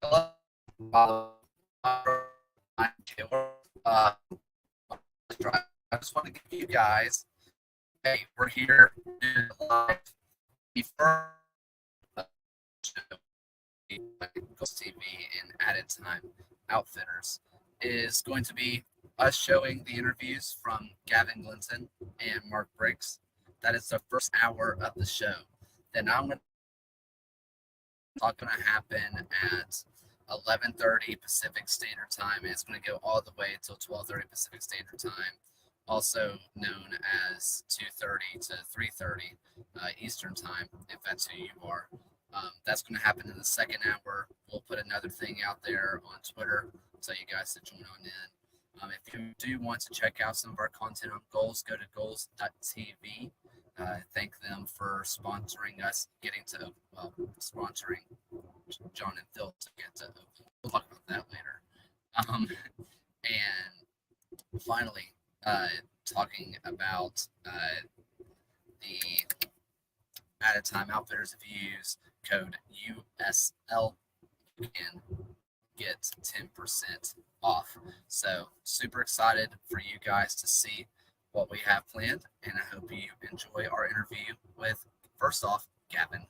Hello. I'm Taylor. I just want to give you guys, hey, we're here live. The first show, TV and Added Time Outfitters is going to be us showing the interviews from Gavin, Glinton, and Mark Briggs. That is the first hour of the show. Then I'm going to happen at 11:30 Pacific Standard Time. It's going to go all the way until 12:30 Pacific Standard Time, also known as 2:30 to 3:30 Eastern Time, if that's who you are. That's going to happen in the second hour. We'll put another thing out there on Twitter, tell you guys to join on in. If you do want to check out some of our content on Goals, go to goals.tv. Thank them for sponsoring us, getting to sponsoring John and Phil to get to. We'll talk about that later. And finally, talking about the Added Time Outfitters. If you use code USL, you can get 10% off. So super excited for you guys to see what we have planned, and I hope you enjoy our interview with, first off, Gavin.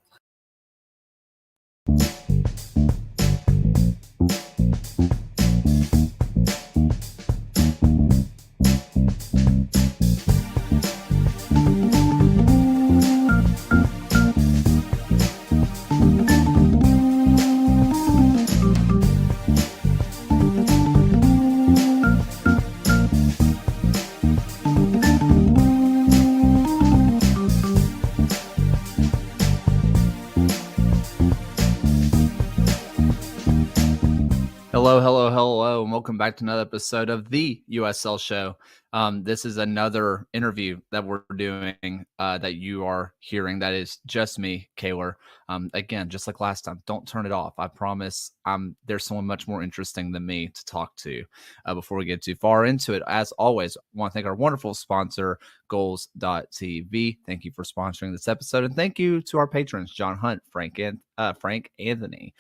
Hello, and welcome back to another episode of the USL Show. This is another interview that we're doing that you are hearing. That is just me, Kaylor. Again, just like last time, don't turn it off. I promise there's someone much more interesting than me to talk to. Before we get too far into it, as always, I want to thank our wonderful sponsor, Goals.tv. Thank you for sponsoring this episode, and thank you to our patrons, John Hunt, Frank Anthony,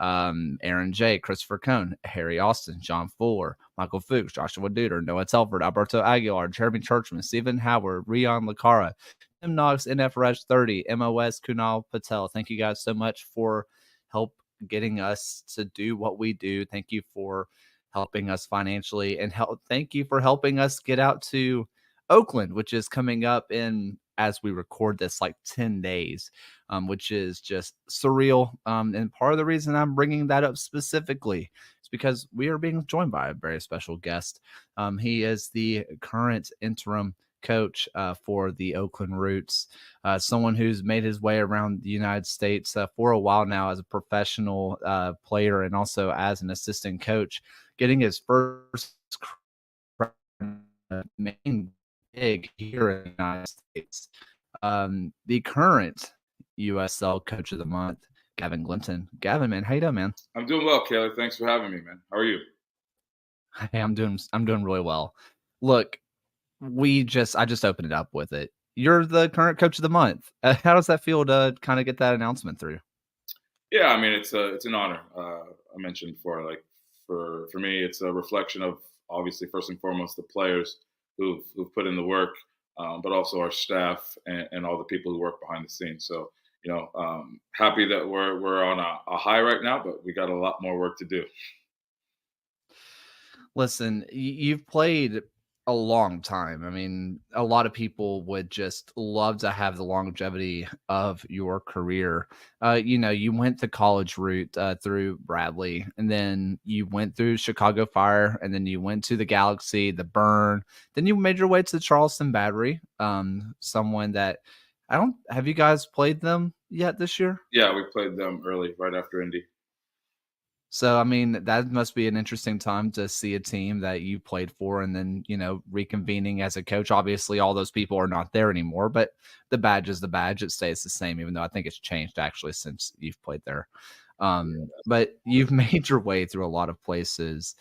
Aaron J., Christopher Cohn, Harry Austin, John Fuller, Michael Fuchs, Joshua Duder, Noah Telford, Alberto Aguilar, Jeremy Churchman, Stephen Howard, Rion Lacara, Tim Knox, NF 30, MOS, Kunal Patel. Thank you guys so much for help getting us to do what we do. Thank you for helping us financially, and thank you for helping us get out to Oakland, which is coming up in, as we record this, like 10 days, which is just surreal. And part of the reason I'm bringing that up specifically is because we are being joined by a very special guest. He is the current interim coach for the Oakland Roots, someone who's made his way around the United States for a while now as a professional player and also as an assistant coach, getting his first main gig here in the United States. The current USL Coach of the Month, Gavin Glinton. Gavin, man, how you doing, man? I'm doing well, Kelly. Thanks for having me, man. How are you? Hey, I'm doing really well. Look, I just opened it up with it. You're the current Coach of the Month. How does that feel to kind of get that announcement through? Yeah, I mean it's an honor. I mentioned before, like for me, it's a reflection of obviously first and foremost the players who've put in the work, but also our staff and all the people who work behind the scenes. So happy that we're on a high right now, but we got a lot more work to do. Listen, you've played a long time. I mean, a lot of people would just love to have the longevity of your career. You went the college route through Bradley, and then you went through Chicago Fire, and then you went to the Galaxy, the Burn. Then you made your way to the Charleston Battery. Someone that have you guys played them yet this year? Yeah, we played them early, right after Indy. So, I mean, that must be an interesting time to see a team that you played for and then, reconvening as a coach. Obviously, all those people are not there anymore, but the badge is the badge. It stays the same, even though I think it's changed actually since you've played there. But you've made your way through a lot of places.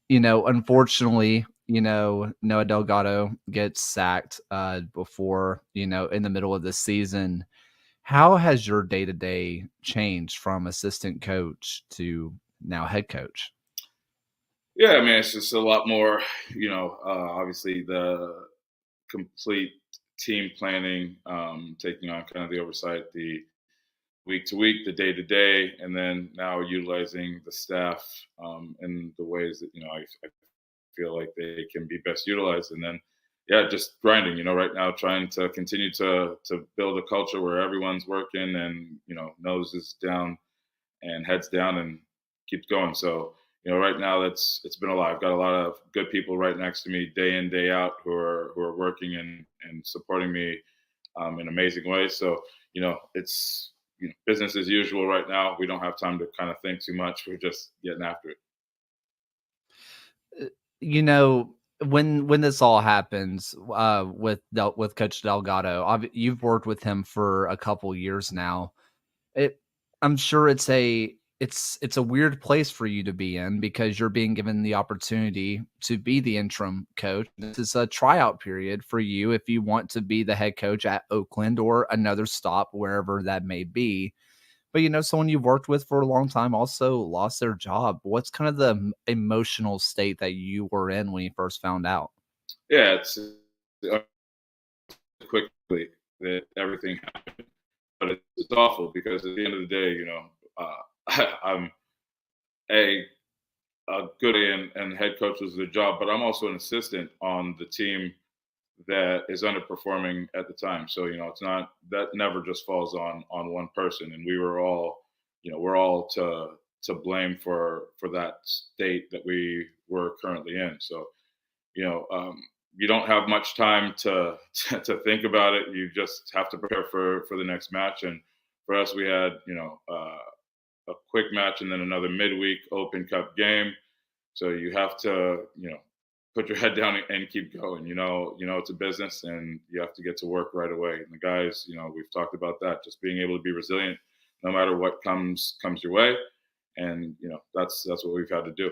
Unfortunately, Noah Delgado gets sacked before, in the middle of the season. How has your day to day changed from assistant coach to now head coach? Yeah, I mean, it's just a lot more, obviously the complete team planning, taking on kind of the oversight, the week to week, the day to day, and then now utilizing the staff in the ways that, I feel like they can be best utilized. And then, yeah, just grinding, right now, trying to continue to build a culture where everyone's working and, noses down and heads down and keeps going. So, right now it's been a lot. I've got a lot of good people right next to me day in, day out who are working and supporting me in amazing ways. So, it's business as usual right now. We don't have time to kind of think too much. We're just getting after it. Uh, You know, when this all happens, with Coach Delgado, you've worked with him for a couple years now. It I'm sure it's a weird place for you to be in because you're being given the opportunity to be the interim coach. This is a tryout period for you if you want to be the head coach at Oakland or another stop wherever that may be. But someone you've worked with for a long time also lost their job. What's kind of the emotional state that you were in when you first found out? Yeah, it's quickly that everything happened, but it's awful because at the end of the day, I'm a a good and head coach was the job, but I'm also an assistant on the team that is underperforming at the time. So it's not that never just falls on one person, and we were all, we're all to blame for that state that we were currently in. So you know, you don't have much time to to think about it. You just have to prepare for the next match. And for us, we had a quick match and then another midweek Open Cup game. So you have to put your head down and keep going. It's a business, and you have to get to work right away. And the guys, we've talked about that, just being able to be resilient no matter what comes your way. And that's what we've had to do.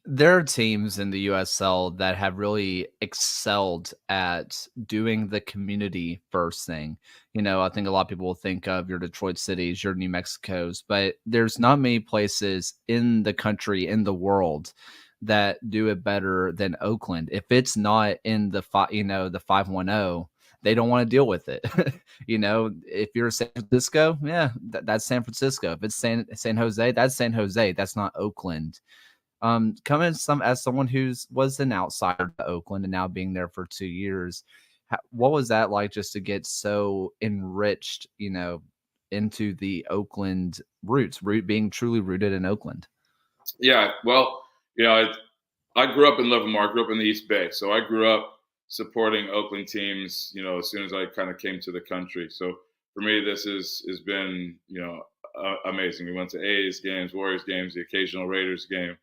There are teams in the USL that have really excelled at doing the community first thing. I think a lot of people will think of your Detroit cities, your New Mexicos, but there's not many places in the country, in the world, that do it better than Oakland. If it's not in the 510, they don't want to deal with it. If you're San Francisco, yeah, that's San Francisco. If it's San Jose, that's San Jose. That's not Oakland. Coming as someone who's was an outsider to Oakland and now being there for 2 years, what was that like just to get so enriched, into the Oakland root being truly rooted in Oakland? Yeah, well, I grew up in Livermore. I grew up in the East Bay, so I grew up supporting Oakland teams. As soon as I kind of came to the country. So for me, this has been amazing. We went to A's games, Warriors games, the occasional Raiders game.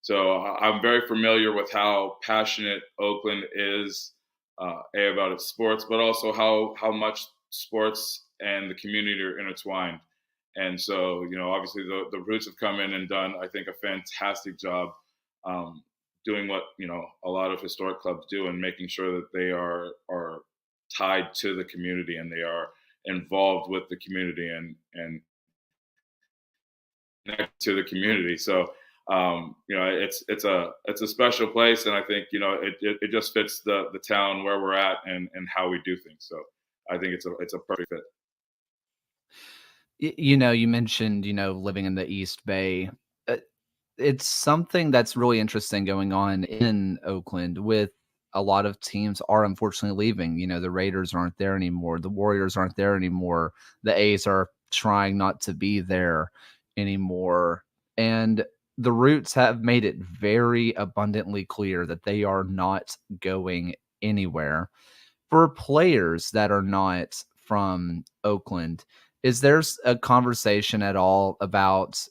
So I'm very familiar with how passionate Oakland is, about its sports, but also how much sports and the community are intertwined. And so, obviously the Roots have come in and done, I think, a fantastic job um, doing what a lot of historic clubs do, and making sure that they are tied to the community and they are involved with the community and connected to the community. So it's a special place, and I think it just fits the town where we're at and how we do things. So I think it's a perfect fit. You mentioned, living in the East Bay. Uh, it's something that's really interesting going on in Oakland with a lot of teams are unfortunately leaving. The Raiders aren't there anymore. The Warriors aren't there anymore. The A's are trying not to be there anymore. And the Roots have made it very abundantly clear that they are not going anywhere. For players that are not from Oakland, is there a conversation at all about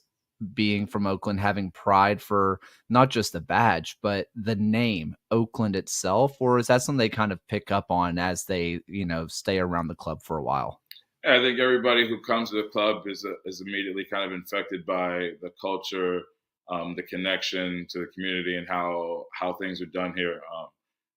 being from Oakland, having pride for not just the badge, but the name Oakland itself? Or is that something they kind of pick up on as they, stay around the club for a while? I think everybody who comes to the club is immediately kind of infected by the culture, the connection to the community, and how things are done here.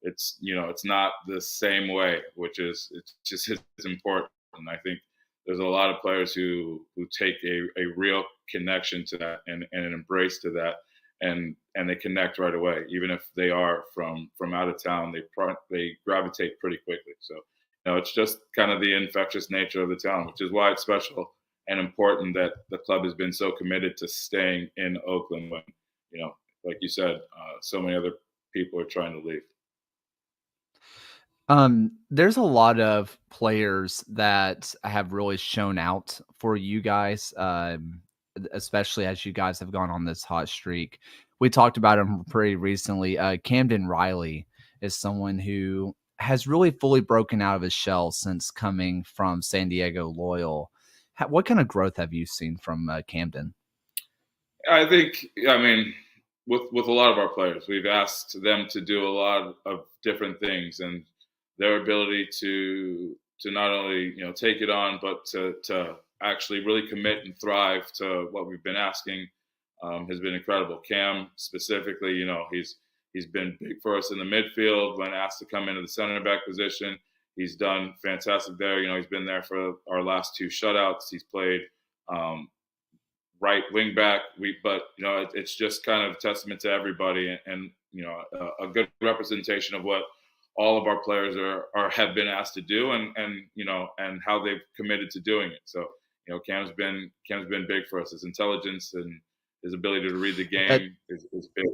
It's not the same way, which is it's just as important. And I think there's a lot of players who take a real connection to that and an embrace to that, and they connect right away. Even if they are from out of town, they gravitate pretty quickly. So it's just kind of the infectious nature of the town, which is why it's special and important that the club has been so committed to staying in Oakland when, like you said, so many other people are trying to leave. There's a lot of players that have really shown out for you guys, especially as you guys have gone on this hot streak. We talked about him pretty recently. Camden Riley is someone who has really fully broken out of his shell since coming from San Diego Loyal. What kind of growth have you seen from Camden? I think, I mean, with a lot of our players, we've asked them to do a lot of different things, and their ability to not only take it on, but to actually really commit and thrive to what we've been asking has been incredible. Cam specifically, he's been big for us in the midfield when asked to come into the center back position. He's done fantastic there. He's been there for our last two shutouts. He's played right wing back. But it's just kind of a testament to everybody, and a good representation of what all of our players have been asked to do, and how they've committed to doing it. So Cam's been big for us. His intelligence and his ability to read the game is big.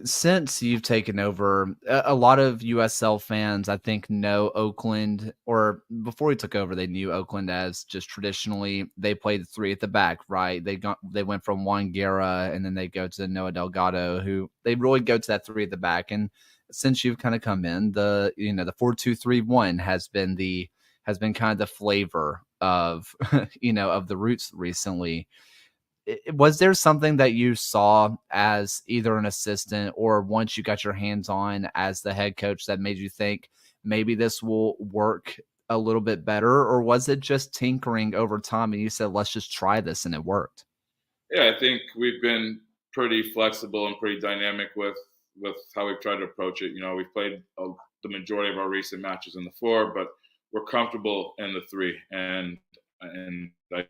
Since you've taken over, a lot of USL fans, I think, know Oakland, or before he took over, they knew Oakland as just traditionally they played three at the back, right? They went from Juan Guerra, and then they go to Noah Delgado, who they really go to that three at the back. And since you've kind of come in, the 4-2-3-1 has been kind of the flavor of of the Roots recently. Was there something that you saw as either an assistant or once you got your hands on as the head coach that made you think maybe this will work a little bit better? Or was it just tinkering over time and you said, let's just try this, and it worked? Yeah, I think we've been pretty flexible and pretty dynamic with how we've tried to approach it. We've played the majority of our recent matches in the four, but we're comfortable in the three. And I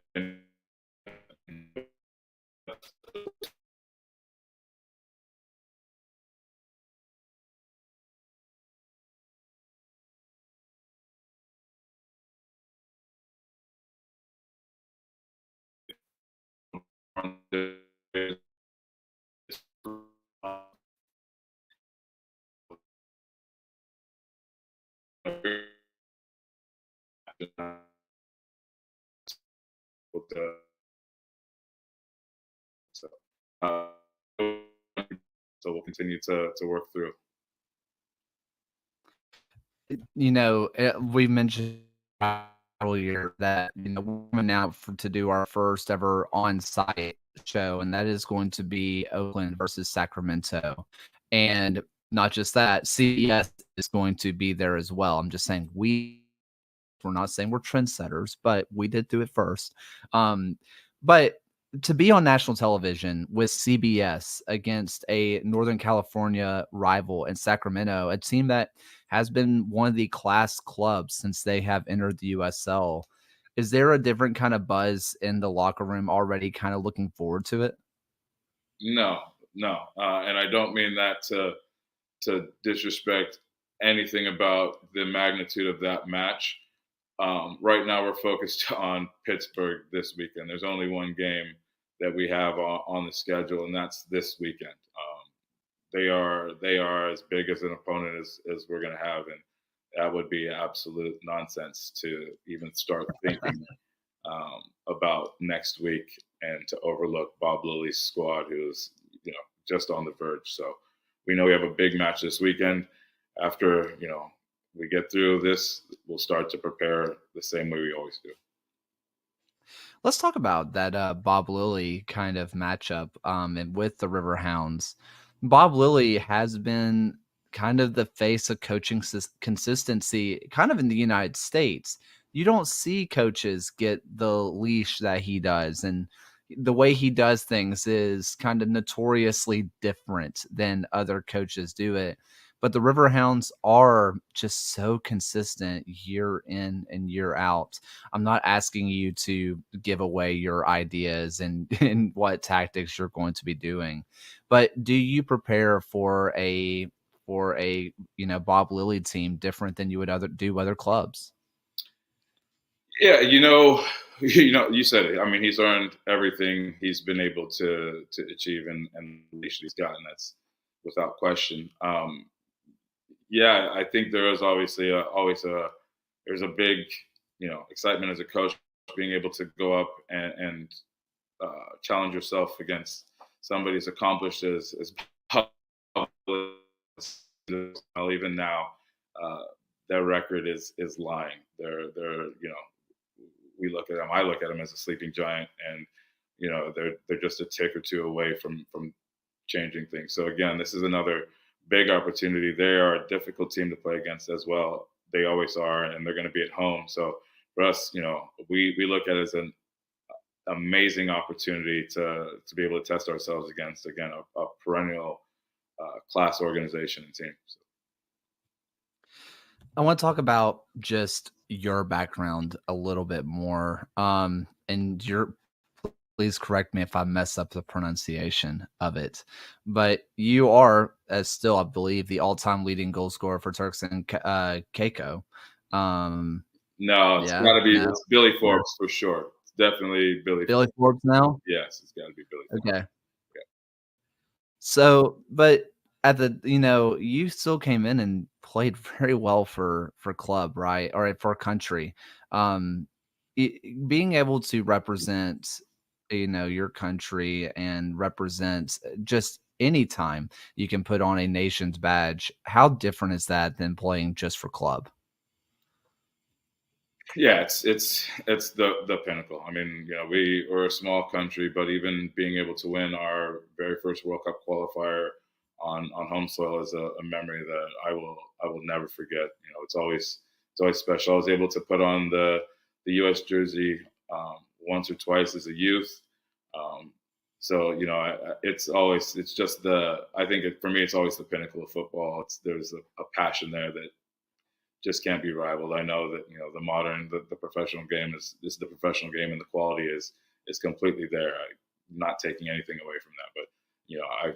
so we'll continue to work through. We mentioned earlier that we're coming out to do our first ever on-site show, and that is going to be Oakland versus Sacramento. And not just that, CBS is going to be there as well. I'm just saying we're not saying we're trendsetters, but we did do it first. But to be on national television with CBS against a Northern California rival in Sacramento, a team that has been one of the class clubs since they have entered the USL, is there a different kind of buzz in the locker room already, kind of looking forward to it? No. And I don't mean that to disrespect anything about the magnitude of that match. Right now, we're focused on Pittsburgh this weekend. There's only one game that we have on the schedule, and that's this weekend. They are as big as an opponent as we're going to have, and that would be absolute nonsense to even start thinking about next week and to overlook Bob Lilly's squad, who's just on the verge. So we know we have a big match this weekend. After we get through this, we'll start to prepare the same way we always do. Let's talk about that Bob Lilly kind of matchup and with the Riverhounds. Bob Lilly has been kind of the face of coaching consistency kind of in the United States. You don't see coaches get the leash that he does, and the way he does things is kind of notoriously different than other coaches do it. but the Riverhounds are just so consistent year in and year out. I'm not asking you to give away your ideas and, and what tactics you're going to be doing, but do you prepare for a Bob Lilly team different than you would other clubs? Yeah, you said it. I mean, he's earned everything he's been able to achieve, and the relation he's gotten. That's without question. Yeah, I think there is obviously always there's a big excitement as a coach being able to go up and challenge yourself against somebody as accomplished as even now. Uh, their record is lying. They're we look at them. I look at them as a sleeping giant, and they're just a tick or two away from changing things. So again, this is another big opportunity. They are a difficult team to play against as well. They always are, and they're going to be at home. So for us, we look at it as an amazing opportunity to be able to test ourselves against again a perennial class organization and team. So, I want to talk about just your background a little bit more. And please correct me if I mess up the pronunciation of it, but you are still, I believe, the all-time leading goal scorer for Turks and Caicos. no, it's Yeah, got to be no, it's Billy no. Forbes for sure. It's definitely Billy Billy Forbes. Forbes now. Yes, it's got to be Billy Forbes. Okay. So, but at you still came in and played very well for club, right? Or for country. Um, Being able to represent, your country and represent just any time you can put on a nation's badge. How different is that than playing just for club? Yeah, it's the pinnacle. I mean, we're a small country, but even being able to win our very first World Cup qualifier on home soil is a memory that I will never forget. It's always special. I was able to put on the U.S. jersey once or twice as a youth. Um, so it's just I think for me it's always the pinnacle of football. There's a passion there that just can't be rivaled. I know that the professional game is the professional game, and the quality is completely there. I'm not taking anything away from that, but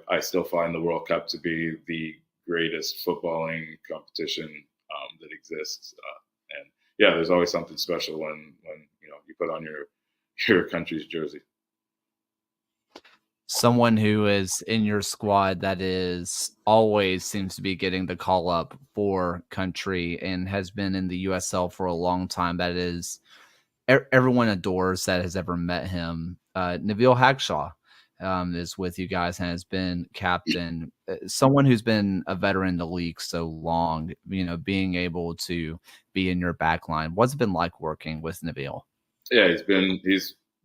I still find the World Cup to be the greatest footballing competition that exists. And yeah, there's always something special when you put on your country's jersey. Someone who is in your squad that is always seems to be getting the call up for country and has been in the USL for a long time. That is everyone adores that has ever met him. Nabil Hagshaw is with you guys and has been captain. Someone who's been a veteran in the league so long, being able to be in your back line. What's it been like working with Nabil? Yeah, he's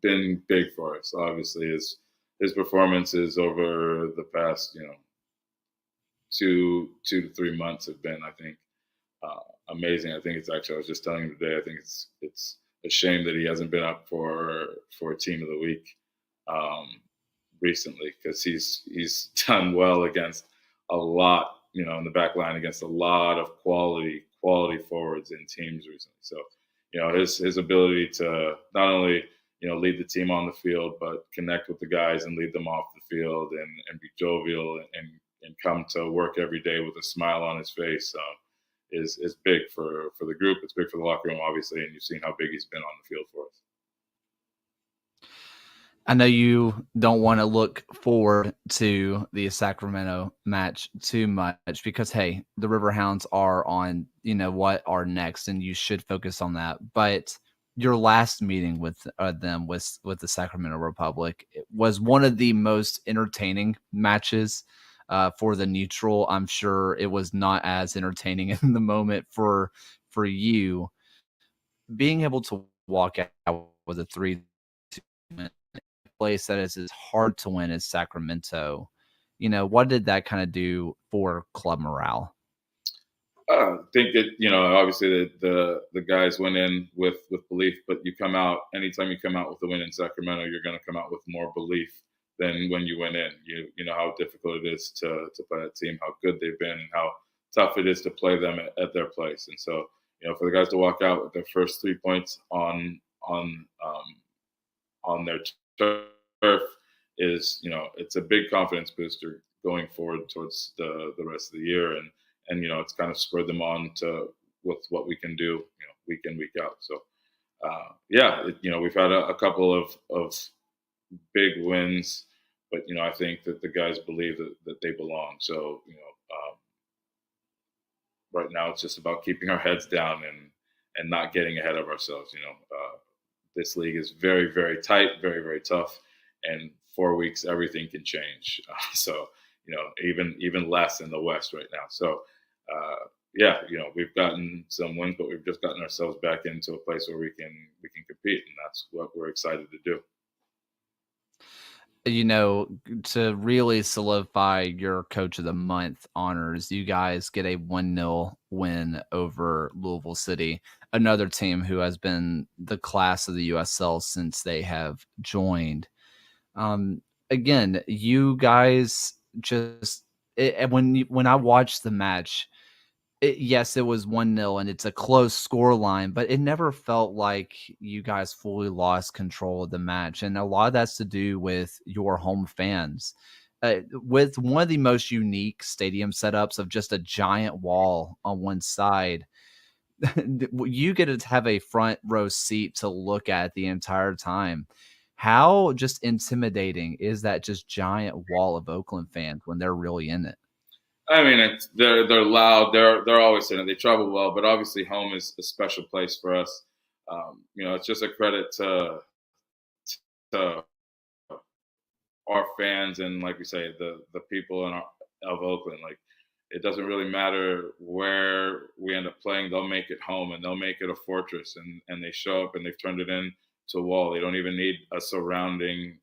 been big for us. Obviously, his performances over the past 2 to 3 months have been, I think, amazing. I think it's actually, I was just telling him today, I think it's a shame that he hasn't been up for Team of the Week recently, because he's done well against a lot, in the back line against a lot of quality forwards in teams recently. So, his ability to not only lead the team on the field, but connect with the guys and lead them off the field, and be jovial and come to work every day with a smile on his face is big for the group. It's big for the locker room, obviously, and you've seen how big he's been on the field for us. I know you don't want to look forward to the Sacramento match too much because, hey, the Riverhounds are on, what are next, and you should focus on that. But your last meeting with them with the Sacramento Republic was one of the most entertaining matches for the neutral. I'm sure it was not as entertaining in the moment for you. Being able to walk out with a 3-2 place that is as hard to win as Sacramento, what did that kind of do for club morale? I think that obviously the guys went in with belief, but you come out anytime you come out with a win in Sacramento, you're going to come out with more belief than when you went in. You know how difficult it is to play a team, how good they've been, and how tough it is to play them at their place. And so, for the guys to walk out with their first 3 points on their turf is, it's a big confidence booster going forward towards the rest of the year. And it's kind of spurred them on to with what we can do, week in, week out. So, we've had a couple of big wins, but, I think that the guys believe that they belong. So, right now it's just about keeping our heads down and not getting ahead of ourselves. This league is very, very tight, very, very tough, and 4 weeks everything can change. So even less in the West right now. So we've gotten some wins, but we've just gotten ourselves back into a place where we can compete, and that's what we're excited to do. To really solidify your Coach of the Month honors, you guys get a 1-0 win over Louisville City, another team who has been the class of the USL since they have joined. Again, you guys just when I watched the match, yes, it was 1-0 and it's a close score line, but it never felt like you guys fully lost control of the match. And a lot of that's to do with your home fans. With one of the most unique stadium setups of just a giant wall on one side, you get to have a front row seat to look at the entire time. How just intimidating is that just giant wall of Oakland fans when they're really in it? I mean, they're loud. They're always in it. They travel well, but obviously home is a special place for us. It's just a credit to our fans and, like we say, the people of Oakland. Like, it doesn't really matter where we end up playing. They'll make it home, and they'll make it a fortress. And they show up, and they've turned it into a wall. They don't even need a surrounding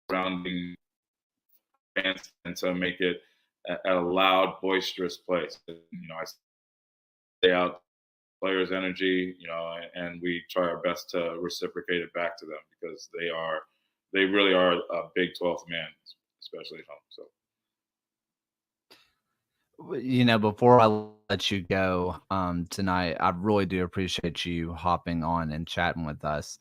fans to make it a loud, boisterous place. I stay out players' energy, and we try our best to reciprocate it back to them because they really are a big 12th man, especially at home. So. Before I let you go tonight, I really do appreciate you hopping on and chatting with us.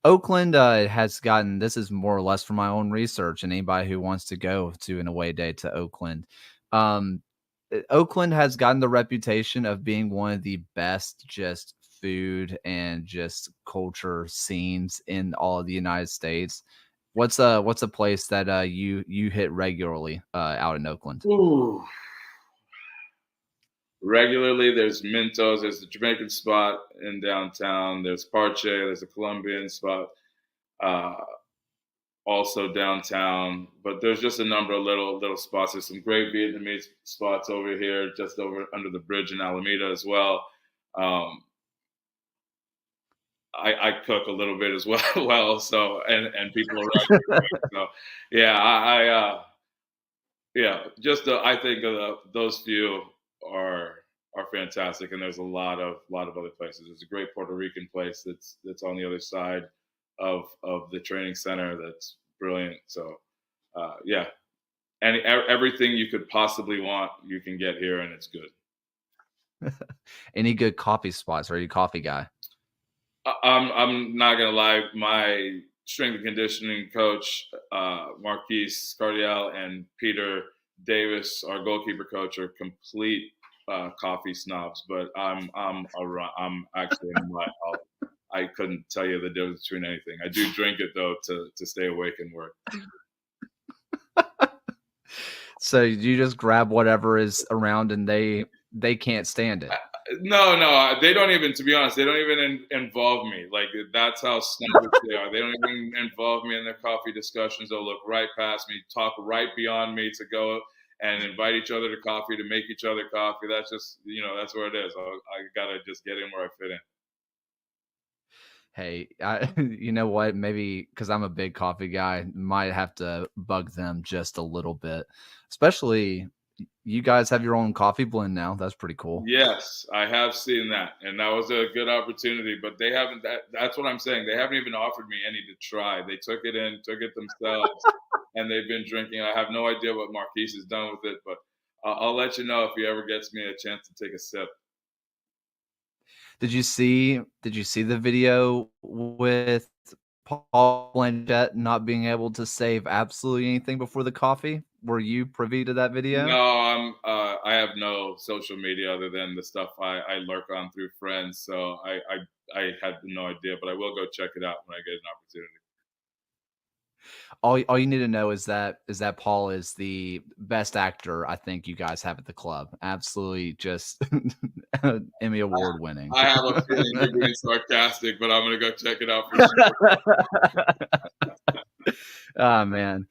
Oakland has gotten, this is more or less from my own research, and anybody who wants to go to an away day to Oakland. Oakland has gotten the reputation of being one of the best just food and just culture scenes in all of the United States. What's a place that you hit regularly out in Oakland? Ooh. Regularly, there's Mintos, there's the Jamaican spot in downtown, there's Parche, there's a Colombian spot also downtown, but there's just a number of little spots. There's some great Vietnamese spots over here, just over under the bridge in Alameda as well. I cook a little bit as well, so and people around me. So I think those few are fantastic, and there's a lot of other places. There's a great Puerto Rican place that's on the other side of the training center that's brilliant. So and everything you could possibly want you can get here, and it's good. Any good coffee spots? Are you a coffee guy? I'm not gonna lie, my strength and conditioning coach, Marquise Cardial, and Peter Davis, our goalkeeper coach, are complete coffee snobs. But I'm actually I couldn't tell you the difference between anything. I do drink it though to stay awake and work. So you just grab whatever is around, and they can't stand it. No, they don't even. To be honest, they don't even involve me. Like, that's how snobbish they are. They don't even involve me in their coffee discussions. They'll look right past me, talk right beyond me to go and invite each other to coffee, to make each other coffee. That's just, that's where it is. I gotta just get in where I fit in. Hey, you know what? Maybe because I'm a big coffee guy, might have to bug them just a little bit. Especially, you guys have your own coffee blend now. That's pretty cool. Yes, I have seen that, and that was a good opportunity. But they haven't. That's what I'm saying. They haven't even offered me any to try. They took it themselves, and they've been drinking. I have no idea what Marquise has done with it, but I'll let you know if he ever gets me a chance to take a sip. Did you see the video with Paul Blanchett not being able to save absolutely anything before the coffee? Were you privy to that video? No, I have no social media other than the stuff I lurk on through friends. So I had no idea, but I will go check it out when I get an opportunity. All you need to know is that Paul is the best actor I think you guys have at the club. Absolutely, just Emmy award winning. I have a feeling you're being sarcastic, but I'm gonna go check it out for sure. Oh man.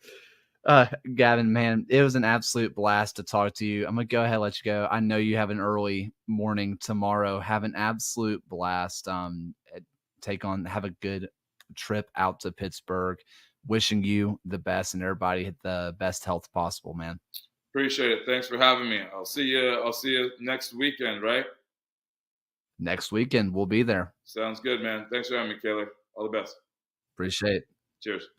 Gavin, man, it was an absolute blast to talk to you. I'm gonna go ahead and let you go. I know you have an early morning tomorrow. Have an absolute blast. Have a good trip out to Pittsburgh. Wishing you the best and everybody the best health possible, man. Appreciate it. Thanks for having me. I'll see you. I'll see you next weekend, right? Next weekend, we'll be there. Sounds good, man. Thanks for having me, Kayla. All the best. Appreciate it. Cheers.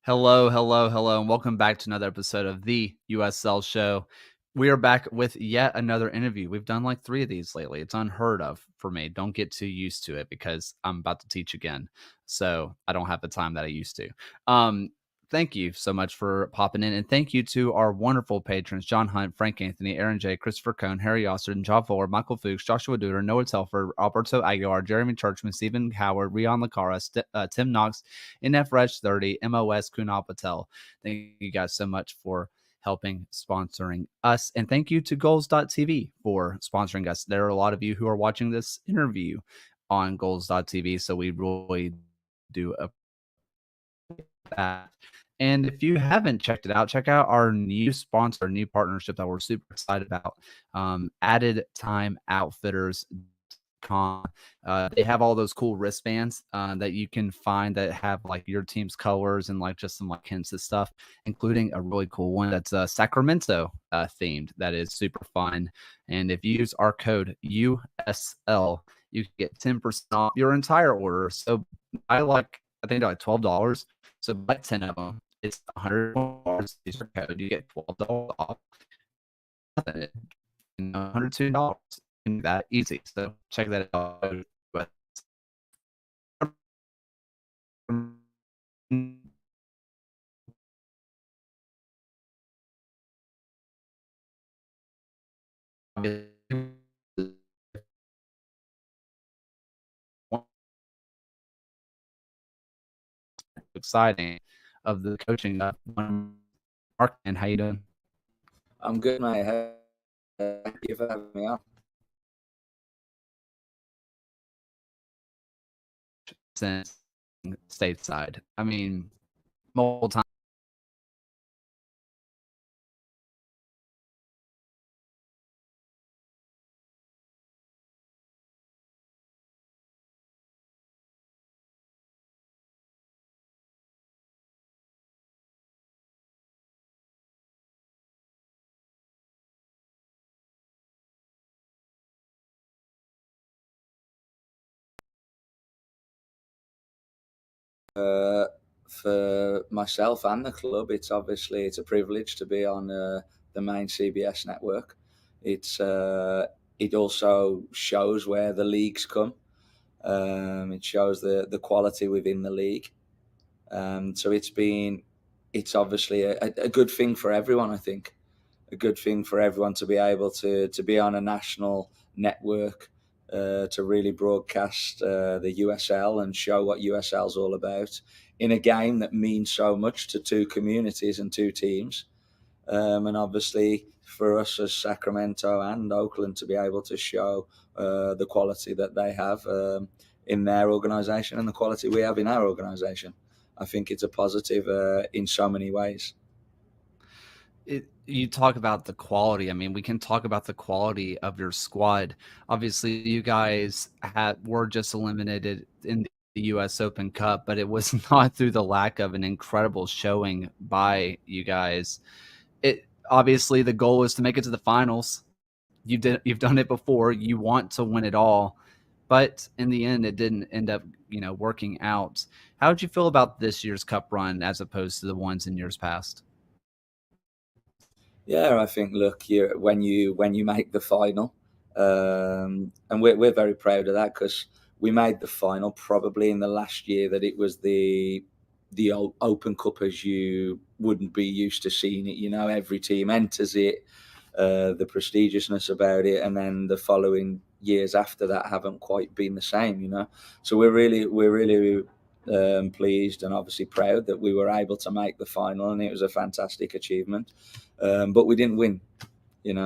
Hello, and welcome back to another episode of the USL Show. We are back with yet another interview. We've done like 3 of these lately. It's unheard of for me. Don't get too used to it because I'm about to teach again. So I don't have the time that I used to. Thank you so much for popping in. And thank you to our wonderful patrons, John Hunt, Frank Anthony, Aaron J., Christopher Cohn, Harry Oster, John Fuller, Michael Fuchs, Joshua Duder, Noah Telford, Alberto Aguilar, Jeremy Churchman, Stephen Howard, Rion Lacara, Tim Knox, NF Reg 30, MOS, Kunal Patel. Thank you guys so much for helping sponsoring us. And thank you to goals.tv for sponsoring us. There are a lot of you who are watching this interview on goals.tv. So we really do appreciate that. And if you haven't checked it out, check out our new sponsor, new partnership that we're super excited about. Added Time Outfitters. They have all those cool wristbands that you can find that have like your team's colors and like just some like hints of stuff, including a really cool one that's Sacramento themed that is super fun. And if you use our code USL, you can get 10% off your entire order. So I think they're like $12. So buy 10 of them. It's $100. Use our code. You get $12 off. $102. That easy. So check that out. But exciting of the coaching. Mark, and how you doing? I'm good, mate. Thank you for having me on. Since stateside, I mean, multiple times. For myself and the club, it's a privilege to be on the main CBS network. It also shows where the leagues come. It shows the quality within the league. So it's obviously a good thing for everyone. I think a good thing for everyone to be able to be on a national network. To really broadcast the USL and show what USL is all about in a game that means so much to two communities and two teams. And obviously for us as Sacramento and Oakland to be able to show the quality that they have in their organisation and the quality we have in our organisation. I think it's a positive in so many ways. You talk about the quality. I mean, we can talk about the quality of your squad. Obviously, you guys were just eliminated in the U.S. Open Cup, but it was not through the lack of an incredible showing by you guys. Obviously, the goal is to make it to the finals. You've done it before. You want to win it all, but in the end, it didn't end up, working out. How did you feel about this year's Cup run as opposed to the ones in years past? Yeah, I think, look, when you make the final, and we're very proud of that, because we made the final probably in the last year that it was the Open Cup as you wouldn't be used to seeing it. Every team enters it, the prestigiousness about it, and then the following years after that haven't quite been the same. So we're really pleased and obviously proud that we were able to make the final, and it was a fantastic achievement. But we didn't win,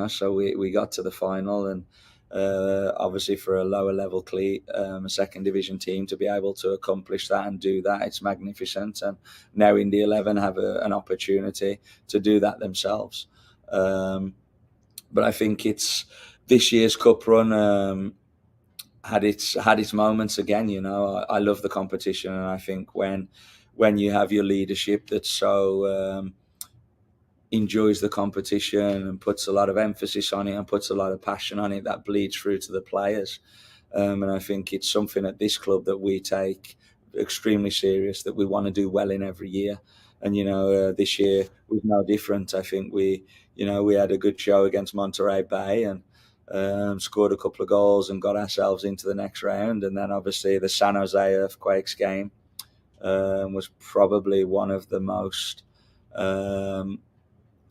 so we got to the final, and obviously for a lower level a second division team to be able to accomplish that and do that, it's magnificent. And now Indy 11 have an opportunity to do that themselves. But I think it's this year's Cup run had its moments again. I love the competition, and I think when you have your leadership that so enjoys the competition and puts a lot of emphasis on it and puts a lot of passion on it, that bleeds through to the players. And I think it's something at this club that we take extremely serious, that we want to do well in every year. And this year was no different. I think we had a good show against Monterey Bay and scored a couple of goals and got ourselves into the next round. And then obviously the San Jose Earthquakes game was probably one of the most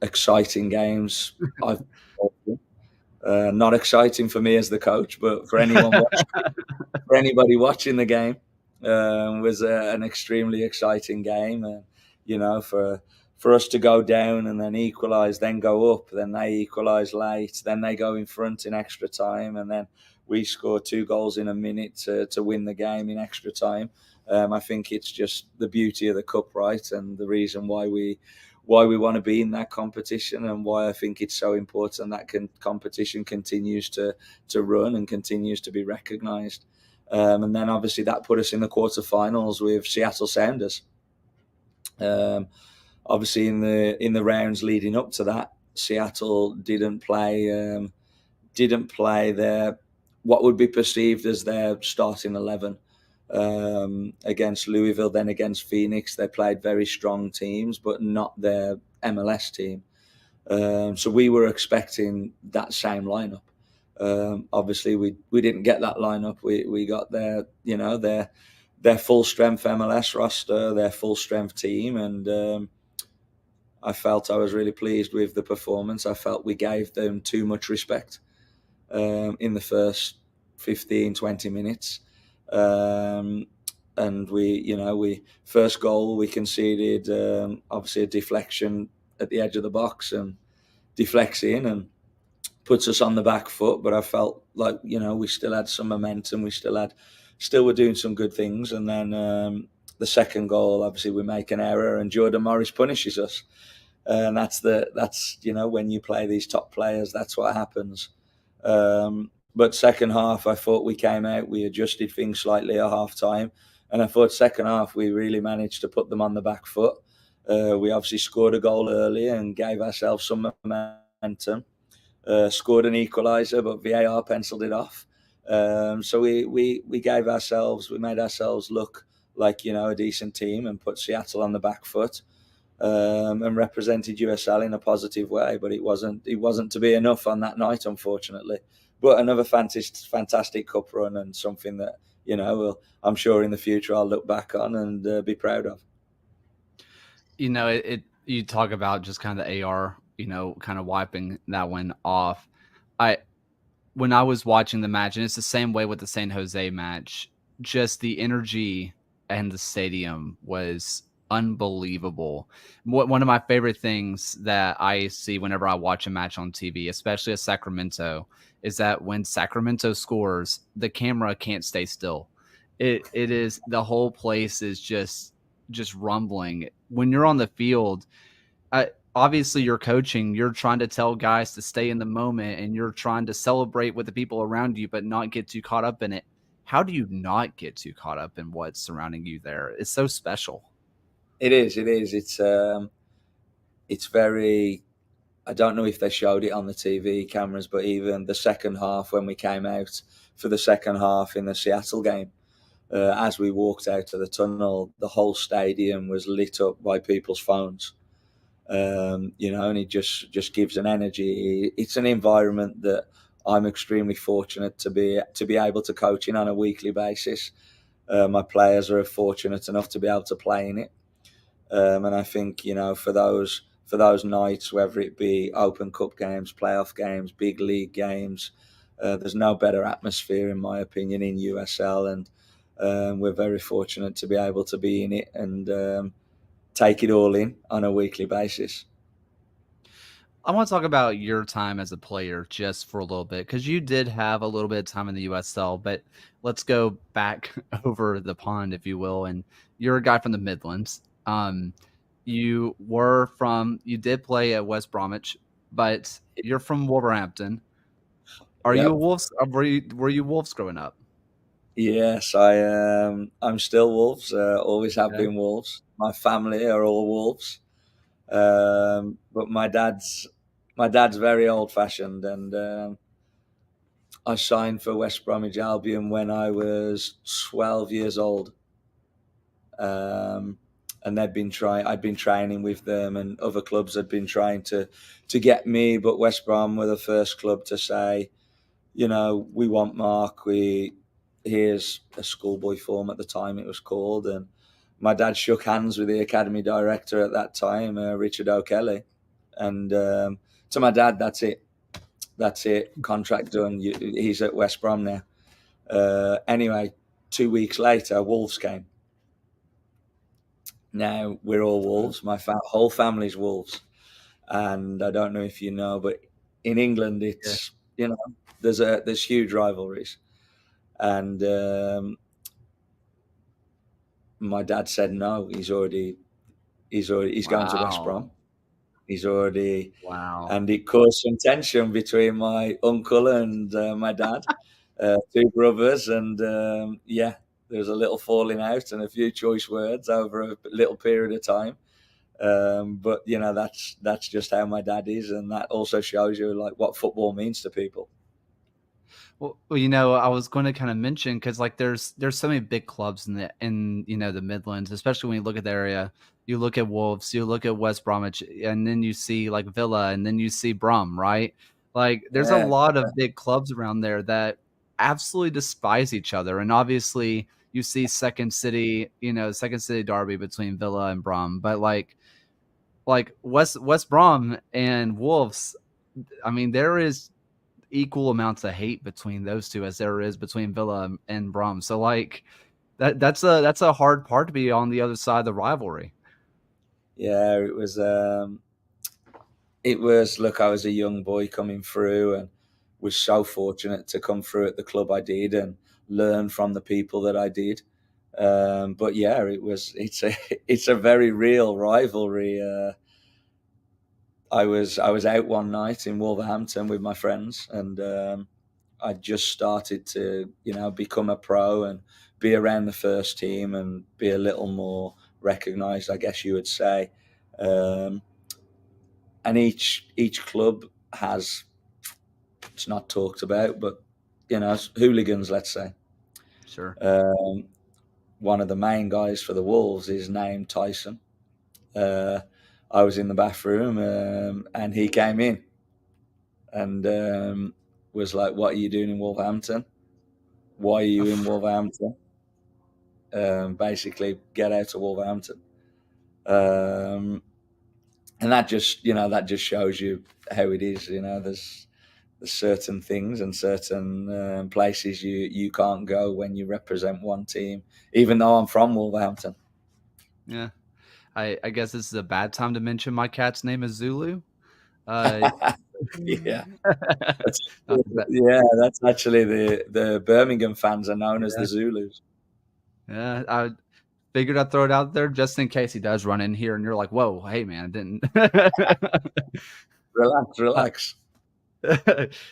exciting games I've not exciting for me as the coach, but for anybody watching the game, was an extremely exciting game. And for us to go down and then equalise, then go up, then they equalise late, then they go in front in extra time, and then we score 2 goals in a minute to win the game in extra time. I think it's just the beauty of the Cup, right? And the reason why we want to be in that competition, and why I think it's so important that competition continues to run and continues to be recognised. And then obviously that put us in the quarterfinals with Seattle Sounders. Obviously in the rounds leading up to that, Seattle didn't play their what would be perceived as their starting 11. Against Louisville, then against Phoenix. They played very strong teams, but not their MLS team. So we were expecting that same lineup. Obviously, we didn't get that lineup. We got their full strength MLS roster, their full strength team, and I felt I was really pleased with the performance. I felt we gave them too much respect in the first 15, 20 minutes. And we first goal we conceded, obviously a deflection at the edge of the box, and deflects in and puts us on the back foot. But I felt like we still had some momentum, we still were doing some good things. And then the second goal, obviously we make an error and Jordan Morris punishes us, and that's when you play these top players, that's what happens. But second half, I thought we came out, we adjusted things slightly at half time. And I thought second half, we really managed to put them on the back foot. We obviously scored a goal early and gave ourselves some momentum. Scored an equaliser, but VAR penciled it off. So we made ourselves look like, a decent team, and put Seattle on the back foot. And represented USL in a positive way. But it wasn't to be enough on that night, unfortunately. But another fantastic cup run, and something that, I'm sure in the future I'll look back on and be proud of. You talk about just kind of the AR, kind of wiping that one off. When I was watching the match, and it's the same way with the San Jose match, just the energy and the stadium was unbelievable. One of my favorite things that I see whenever I watch a match on TV, especially at Sacramento, is that when Sacramento scores, the camera can't stay still. it is, the whole place is just rumbling. When you're on the field, obviously you're coaching, you're trying to tell guys to stay in the moment, and you're trying to celebrate with the people around you, but not get too caught up in it. How do you not get too caught up in what's surrounding you there? It's so special. It is. It's very, I don't know if they showed it on the TV cameras, but even the second half, when we came out for the second half in the Seattle game, as we walked out of the tunnel, the whole stadium was lit up by people's phones. And it just gives an energy. It's an environment that I'm extremely fortunate to be able to coach in on a weekly basis. My players are fortunate enough to be able to play in it, and I think for those nights, whether it be Open Cup games, playoff games, big league games, there's no better atmosphere, in my opinion, in USL, and we're very fortunate to be able to be in it and take it all in on a weekly basis. I want to talk about your time as a player just for a little bit, because you did have a little bit of time in the USL, but let's go back over the pond, if you will. And you're a guy from the Midlands. You did play at West Bromwich, but you're from Wolverhampton. Are you a Wolves? Were you Wolves growing up? Yes, I'm still Wolves. Always have been Wolves. My family are all Wolves. But my dad's very old fashioned, and I signed for West Bromwich Albion when I was 12 years old. And I'd been training with them, and other clubs had been trying to get me, but West Brom were the first club to say, we want Mark. Here's a schoolboy form at the time it was called, and my dad shook hands with the academy director at that time, Richard O'Kelly, and to my dad, that's it, contract done. He's at West Brom now. Anyway, 2 weeks later, Wolves came. Now we're all Wolves. My whole family's Wolves, and I don't know if you know, but in England, it's there's huge rivalries, and my dad said no. He's going to West Brom. He's already and it caused some tension between my uncle and my dad, two brothers, and there was a little falling out and a few choice words over a little period of time. But that's just how my dad is, and that also shows you like what football means to people. Well, I was going to kind of mention, because like there's so many big clubs in the Midlands, especially when you look at the area. You look at Wolves, you look at West Bromwich, and then you see like Villa, and then you see Brum, right? Like there's a lot of big clubs around there that absolutely despise each other, and obviously you see Second City derby between Villa and Brum, but like West Brom and Wolves, I mean, there is equal amounts of hate between those two as there is between Villa and Brum. So like that's a hard part to be on the other side of the rivalry. Yeah, it was. Look, I was a young boy coming through, and was so fortunate to come through at the club I did and learn from the people that I did. But yeah, it's a very real rivalry. I was out one night in Wolverhampton with my friends, and I just started to become a pro and be around the first team and be a little more recognised, I guess you would say. And each club has, it's not talked about, but hooligans, let's say. Sure. One of the main guys for the Wolves is named Tyson. I was in the bathroom and he came in and was like, "What are you doing in Wolverhampton? Why are you in Wolverhampton? Basically, get out of Wolverhampton." And that just shows you how it is. There's certain things and certain places you can't go when you represent one team, even though I'm from Wolverhampton. Yeah. I guess this is a bad time to mention my cat's name is Zulu. Yeah. That's actually the Birmingham fans are known as the Zulus. Yeah, I figured I'd throw it out there just in case he does run in here and you're like, whoa, hey man, I didn't. Relax.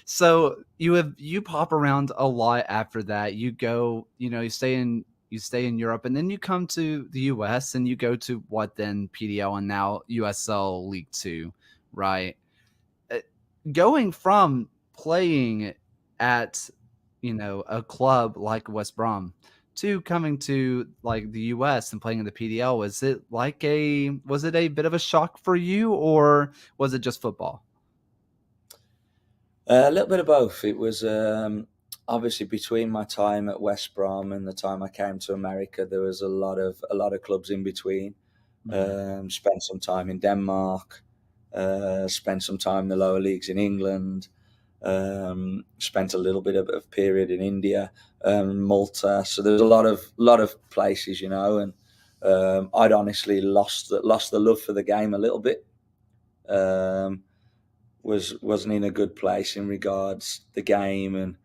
So you pop around a lot after that. You go, you stay in Europe, and then you come to the US and you go to what then PDL and now USL League Two, right? Uh, Going from playing at a club like West Brom to coming to like the US and playing in the PDL, was it a bit of a shock for you, or was it just football? A little bit of both. It was obviously between my time at West Brom and the time I came to America, there was a lot of clubs in between. Mhm. Spent some time in Denmark, spent some time in the lower leagues in England, spent a little bit of period in India, Malta. So there's a lot of places, and I'd honestly lost the love for the game a little bit. Um, wasn't in a good place in regards the game and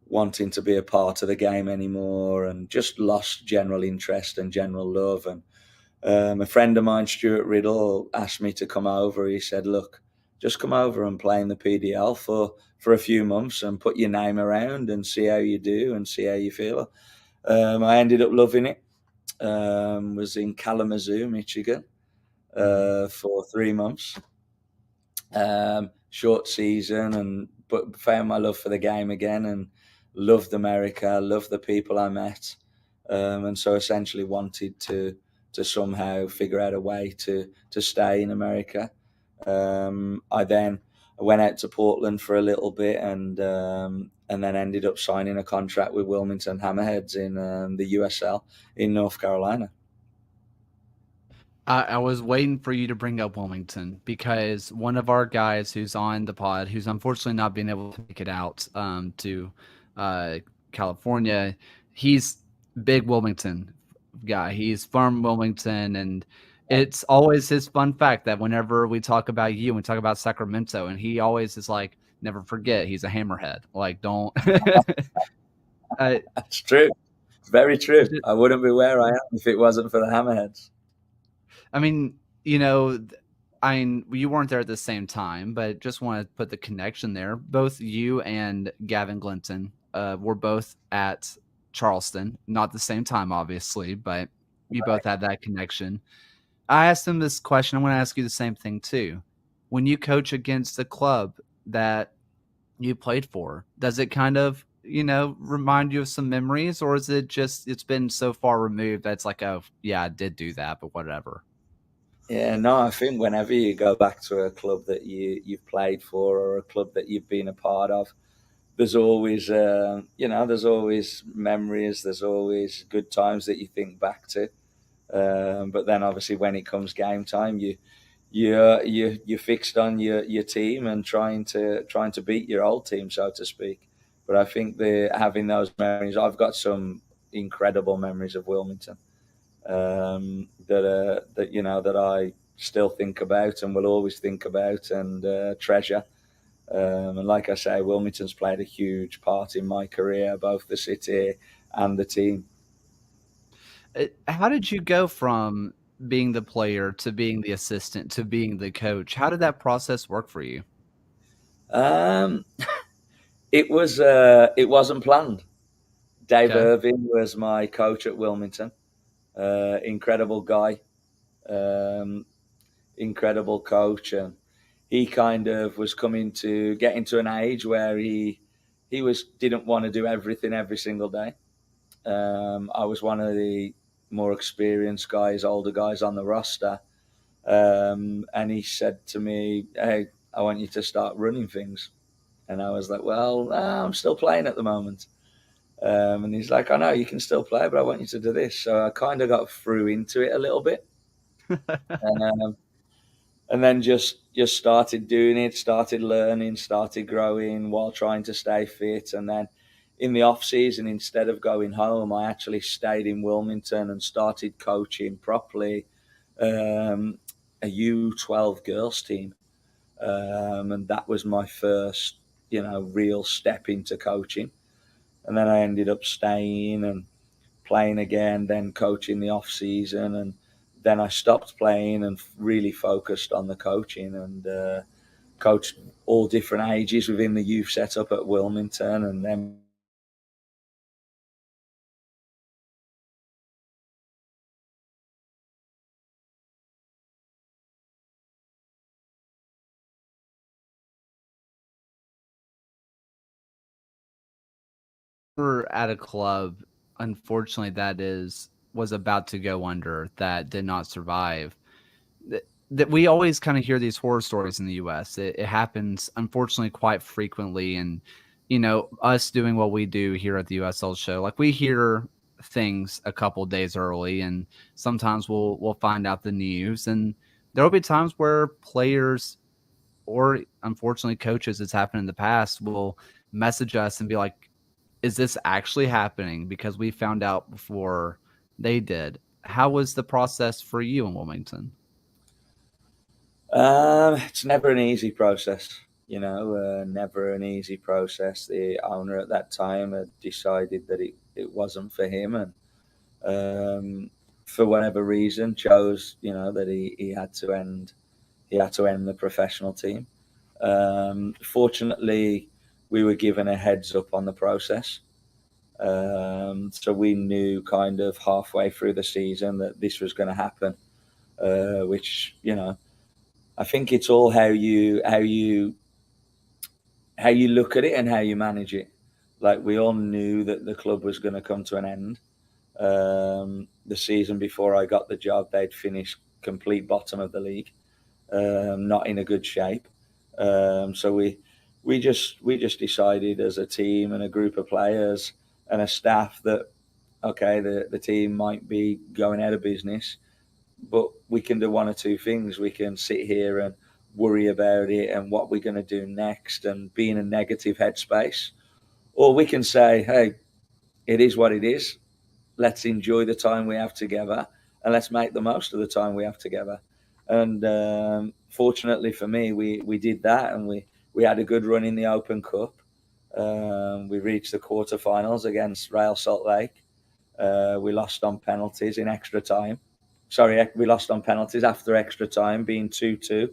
wanting to be a part of the game anymore, and just lost general interest and general love. And a friend of mine, Stuart Riddle, asked me to come over. He said, "Look, just come over and play in the PDL for a few months and put your name around and see how you do and see how you feel." I ended up loving it. Was in Kalamazoo, Michigan, Mhm. for 3 months. Short season, but found my love for the game again and loved America, loved the people I met, and so essentially wanted to somehow figure out a way to stay in America. I then went out to Portland for a little bit, and then ended up signing a contract with Wilmington Hammerheads in the USL in North Carolina. I was waiting for you to bring up Wilmington because one of our guys who's on the pod, who's unfortunately not being able to make it out to uh, California, he's big Wilmington guy. He's from Wilmington, and it's always his fun fact that whenever we talk about you and we talk about Sacramento, and he always is like, "Never forget, he's a hammerhead." Like, don't. uh, That's true. Very true. I wouldn't be where I am if it wasn't for the Hammerheads. I mean, you know, you weren't there at the same time, but just want to put the connection there. Both you and Gavin Glinton were both at Charleston, not the same time, obviously, but you both had that connection. I asked him this question. I'm going to ask you the same thing too. When you coach against a club that you played for, does it kind of, remind you of some memories, or is it just it's been so far removed that it's like, oh, yeah, I did do that, but whatever? Yeah, no, I think whenever you go back to a club that you've played for or a club that you've been a part of, there's always memories, there's always good times that you think back to. But then obviously when it comes game time, you're fixed on your team and trying to beat your old team, so to speak. But I think the having those memories, I've got some incredible memories of Wilmington, that I still think about and will always think about and treasure. And like I say, Wilmington's played a huge part in my career, both the city and the team. How did you go from being the player to being the assistant to being the coach? How did that process work for you? Um, it wasn't planned. Dave Okay. Irving was my coach at Wilmington. Incredible guy, um, incredible coach, and he kind of was coming to get into an age where he was didn't want to do everything every single day. I was one of the more experienced guys, older guys on the roster, and he said to me, "Hey, I want you to start running things." And I was like, "Well, I'm still playing at the moment." And he's like, "I know you can still play, but I want you to do this." So I kind of got through into it a little bit, um, and then just started doing it, started learning, started growing while trying to stay fit. And then in the off season, instead of going home, I actually stayed in Wilmington and started coaching properly, um, a U12 girls team, and that was my first, real step into coaching. And then I ended up staying and playing again, then coaching the off season, and then I stopped playing and really focused on the coaching, and coached all different ages within the youth setup at Wilmington, and then We're at a club, unfortunately, was about to go under, that did not survive. That we always kind of hear these horror stories in the U.S. It happens, unfortunately, quite frequently. And, us doing what we do here at the USL Show, like, we hear things a couple days early, and sometimes we'll find out the news. And there will be times where players, or unfortunately coaches, it's happened in the past, will message us and be like, is this actually happening? Because we found out before they did. How was the process for you in Wilmington? It's never an easy process, never an easy process. The owner at that time had decided that it wasn't for him, and for whatever reason chose, that he had to end the professional team. Fortunately, we were given a heads up on the process. So we knew kind of halfway through the season that this was going to happen, which, I think it's all how you look at it and how you manage it. Like, we all knew that the club was going to come to an end. The season before I got the job, they'd finished complete bottom of the league, not in a good shape. So we just decided as a team and a group of players and a staff that, okay, the team might be going out of business, but we can do one or two things. We can sit here and worry about it and what we're going to do next and be in a negative headspace, or we can say, hey, it is what it is. Let's enjoy the time we have together, and let's make the most of the time we have together. And fortunately for me, we did that, and we had a good run in the Open Cup. We reached the quarterfinals against Real Salt Lake. We lost on penalties in extra time. Sorry, we lost on penalties after extra time, being 2-2,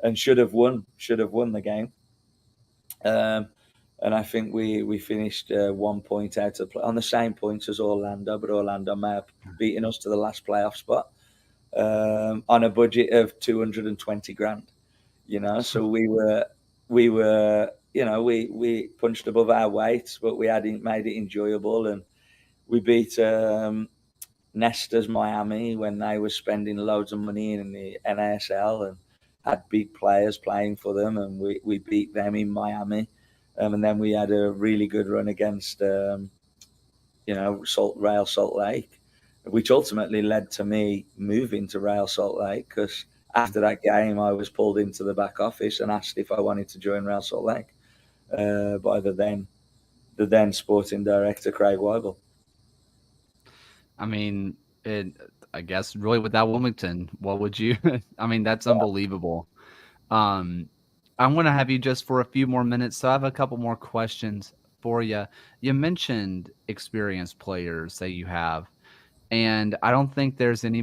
and should have won the game. And I think we finished 1 point out of on the same points as Orlando, but Orlando may have beaten us to the last playoff spot, on a budget of 220 grand. So we were, we punched above our weight, but we had made it enjoyable, and we beat Nesta's Miami when they were spending loads of money in the NASL and had big players playing for them, and we beat them in Miami. And then we had a really good run against, Real Salt Lake, which ultimately led to me moving to Real Salt Lake, because after that game, I was pulled into the back office and asked if I wanted to join Real Salt Lake by the then sporting director, Craig Weibel. I mean, I guess really without Wilmington, what would you? I mean, that's unbelievable. I'm going to have you just for a few more minutes, so I have a couple more questions for you. You mentioned experienced players that you have, and I don't think there's any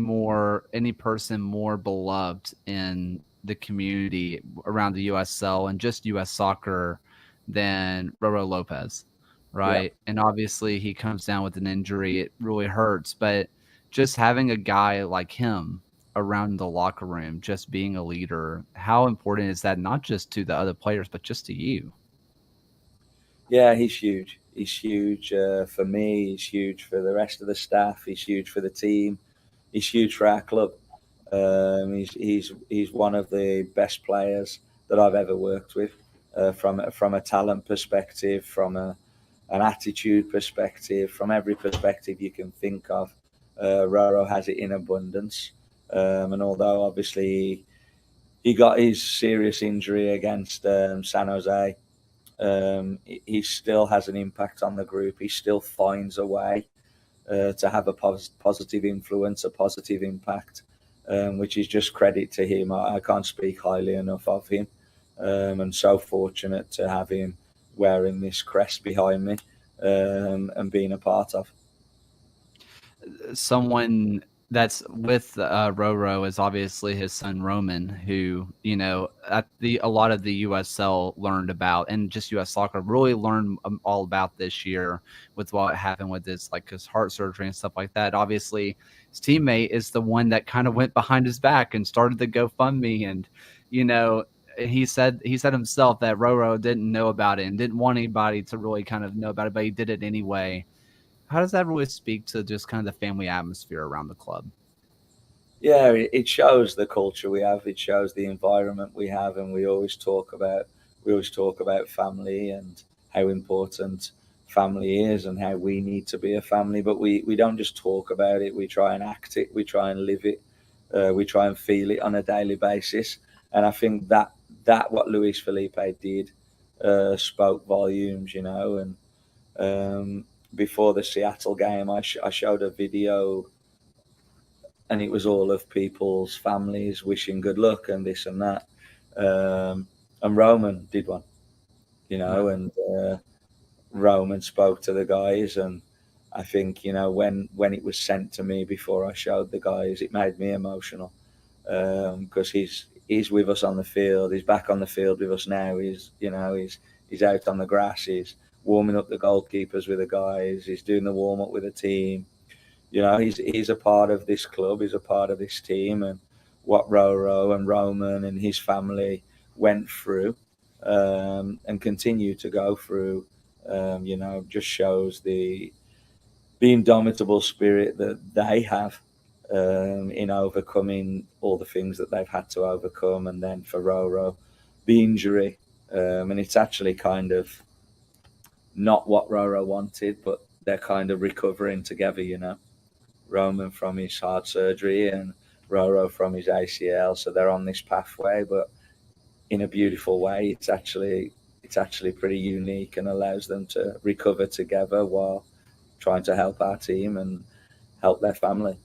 person more beloved in the community around the USL and just US soccer than Roro Lopez, right? Yeah. And obviously he comes down with an injury. It really hurts, but just having a guy like him around the locker room, just being a leader, how important is that, not just to the other players, but just to you? Yeah, he's huge. He's huge for me. He's huge for the rest of the staff. He's huge for the team. He's huge for our club. He's one of the best players that I've ever worked with, from a talent perspective, from an attitude perspective, from every perspective you can think of. Roro has it in abundance. And although obviously he got his serious injury against San Jose, he still has an impact on the group. He still finds a way to have a positive influence, a positive impact, which is just credit to him. I can't speak highly enough of him, and so fortunate to have him wearing this crest behind me, and being a part of. someone that's with Roro is obviously his son Roman, who, you know, at a lot of the USL learned about, and just US soccer really learned all about this year with what happened with his heart surgery and stuff like that. Obviously, his teammate is the one that kind of went behind his back and started the GoFundMe, and you know. He said himself that Roro didn't know about it and didn't want anybody to really kind of know about it, but he did it anyway. How does that really speak to just kind of the family atmosphere around the club? Yeah, it shows the culture we have. It shows the environment we have, and we always talk about family and how important family is and how we need to be a family. But we don't just talk about it. We try and act it. We try and live it. We try and feel it on a daily basis. And I think that what Luis Felipe did spoke volumes, you know. And before the Seattle game, I showed a video, and it was all of people's families wishing good luck and this and that. And Roman did one, you know, and Roman spoke to the guys, and I think, you know, when it was sent to me before I showed the guys, it made me emotional, because he's with us on the field. He's back on the field with us now. He's out on the grass. He's warming up the goalkeepers with the guys. He's doing the warm up with the team. You know, he's a part of this club. He's a part of this team, and what Roro and Roman and his family went through, and continue to go through, you know, just shows the indomitable spirit that they have, in overcoming all the things that they've had to overcome. And then for Roro, the injury, and it's actually kind of not what Roro wanted, but they're kind of recovering together, you know. Roman from his heart surgery and Roro from his ACL, so they're on this pathway, but in a beautiful way. It's actually pretty unique and allows them to recover together while trying to help our team and help their family.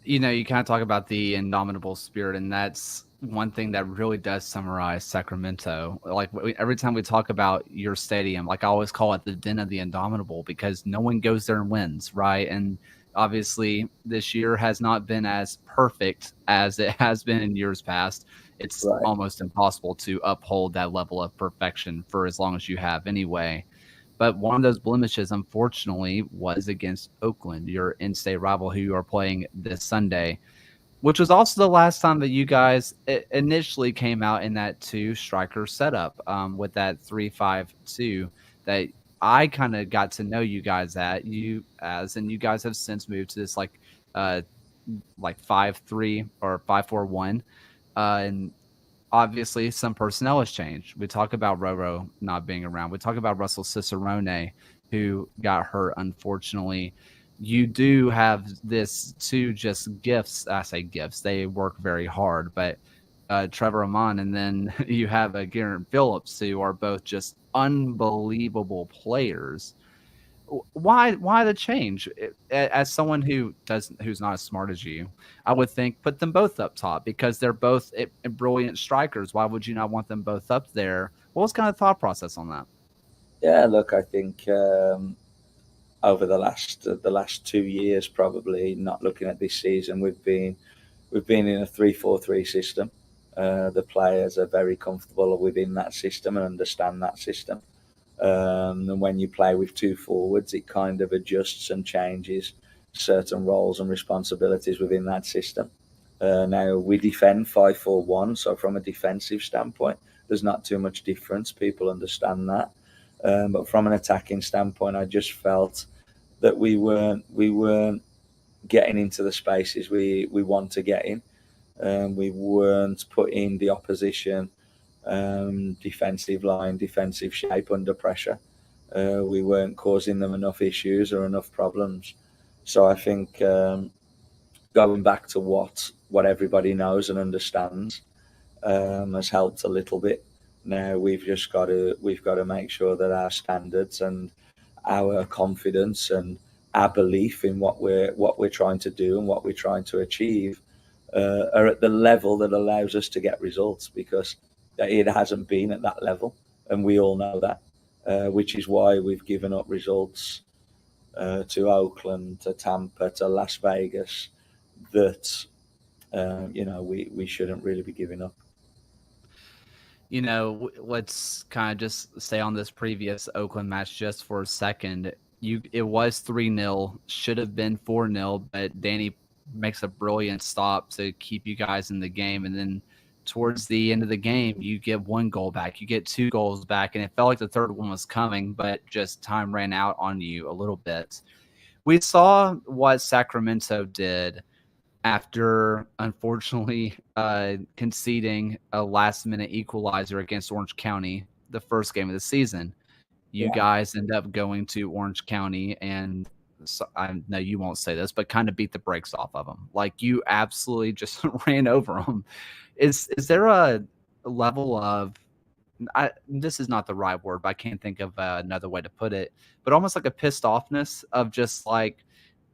You know, you kind of talk about the indomitable spirit, and that's one thing that really does summarize Sacramento. Like every time we talk about your stadium, like I always call it the Den of the Indomitable, because no one goes there and wins, right? And obviously, this year has not been as perfect as it has been in years past. It's Right. almost impossible to uphold that level of perfection for as long as you have anyway. But one of those blemishes, unfortunately, was against Oakland, your in-state rival, who you are playing this Sunday, which was also the last time that you guys initially came out in that two-striker setup, with that 3-5-2 that I kind of got to know you guys and you guys have since moved to this uh, like 5-3 or 5-4-1, and obviously some personnel has changed. We talk about Roro not being around. We talk about Russell Cicerone, who got hurt, unfortunately. You do have this two just gifts. I say gifts. They work very hard, but Trevor Amon, and then you have Garrett Phillips, who are both just unbelievable players. Why the change? As someone who's not as smart as you, I would think put them both up top, because they're both brilliant strikers. Why would you not want them both up there? What was kind of thought process on that? Yeah, look, I think, over the last 2 years, probably not looking at this season, we've been in a 3-4-3 system. The players are very comfortable within that system and understand that system. And when you play with two forwards, it kind of adjusts and changes certain roles and responsibilities within that system. Now we defend 5-4-1, so from a defensive standpoint, there's not too much difference. People understand that. But from an attacking standpoint, I just felt that we weren't getting into the spaces we want to get in. We weren't putting the opposition, defensive line, defensive shape under pressure. We weren't causing them enough issues or enough problems. So I think, going back to what everybody knows and understands, has helped a little bit. Now we've got to make sure that our standards and our confidence and our belief in what we're trying to do and what we're trying to achieve, are at the level that allows us to get results, because it hasn't been at that level, and we all know that, which is why we've given up results to Oakland, to Tampa, to Las Vegas, that we shouldn't really be giving up. Let's kind of just stay on this previous Oakland match just for a second. It was 3-0, should have been 4-0, but Danny makes a brilliant stop to keep you guys in the game. And then towards the end of the game, you get 1 goal back, you get 2 goals back, and it felt like the third one was coming, but just time ran out on you a little bit. We saw what Sacramento did after, unfortunately, conceding a last-minute equalizer against Orange County the first game of the season. You guys end up going to Orange County and I know you won't say this, but kind of beat the brakes off of them. Like, you absolutely just ran over them. Is there a level of this is not the right word, but I can't think of another way to put it, but almost like a pissed offness of just like,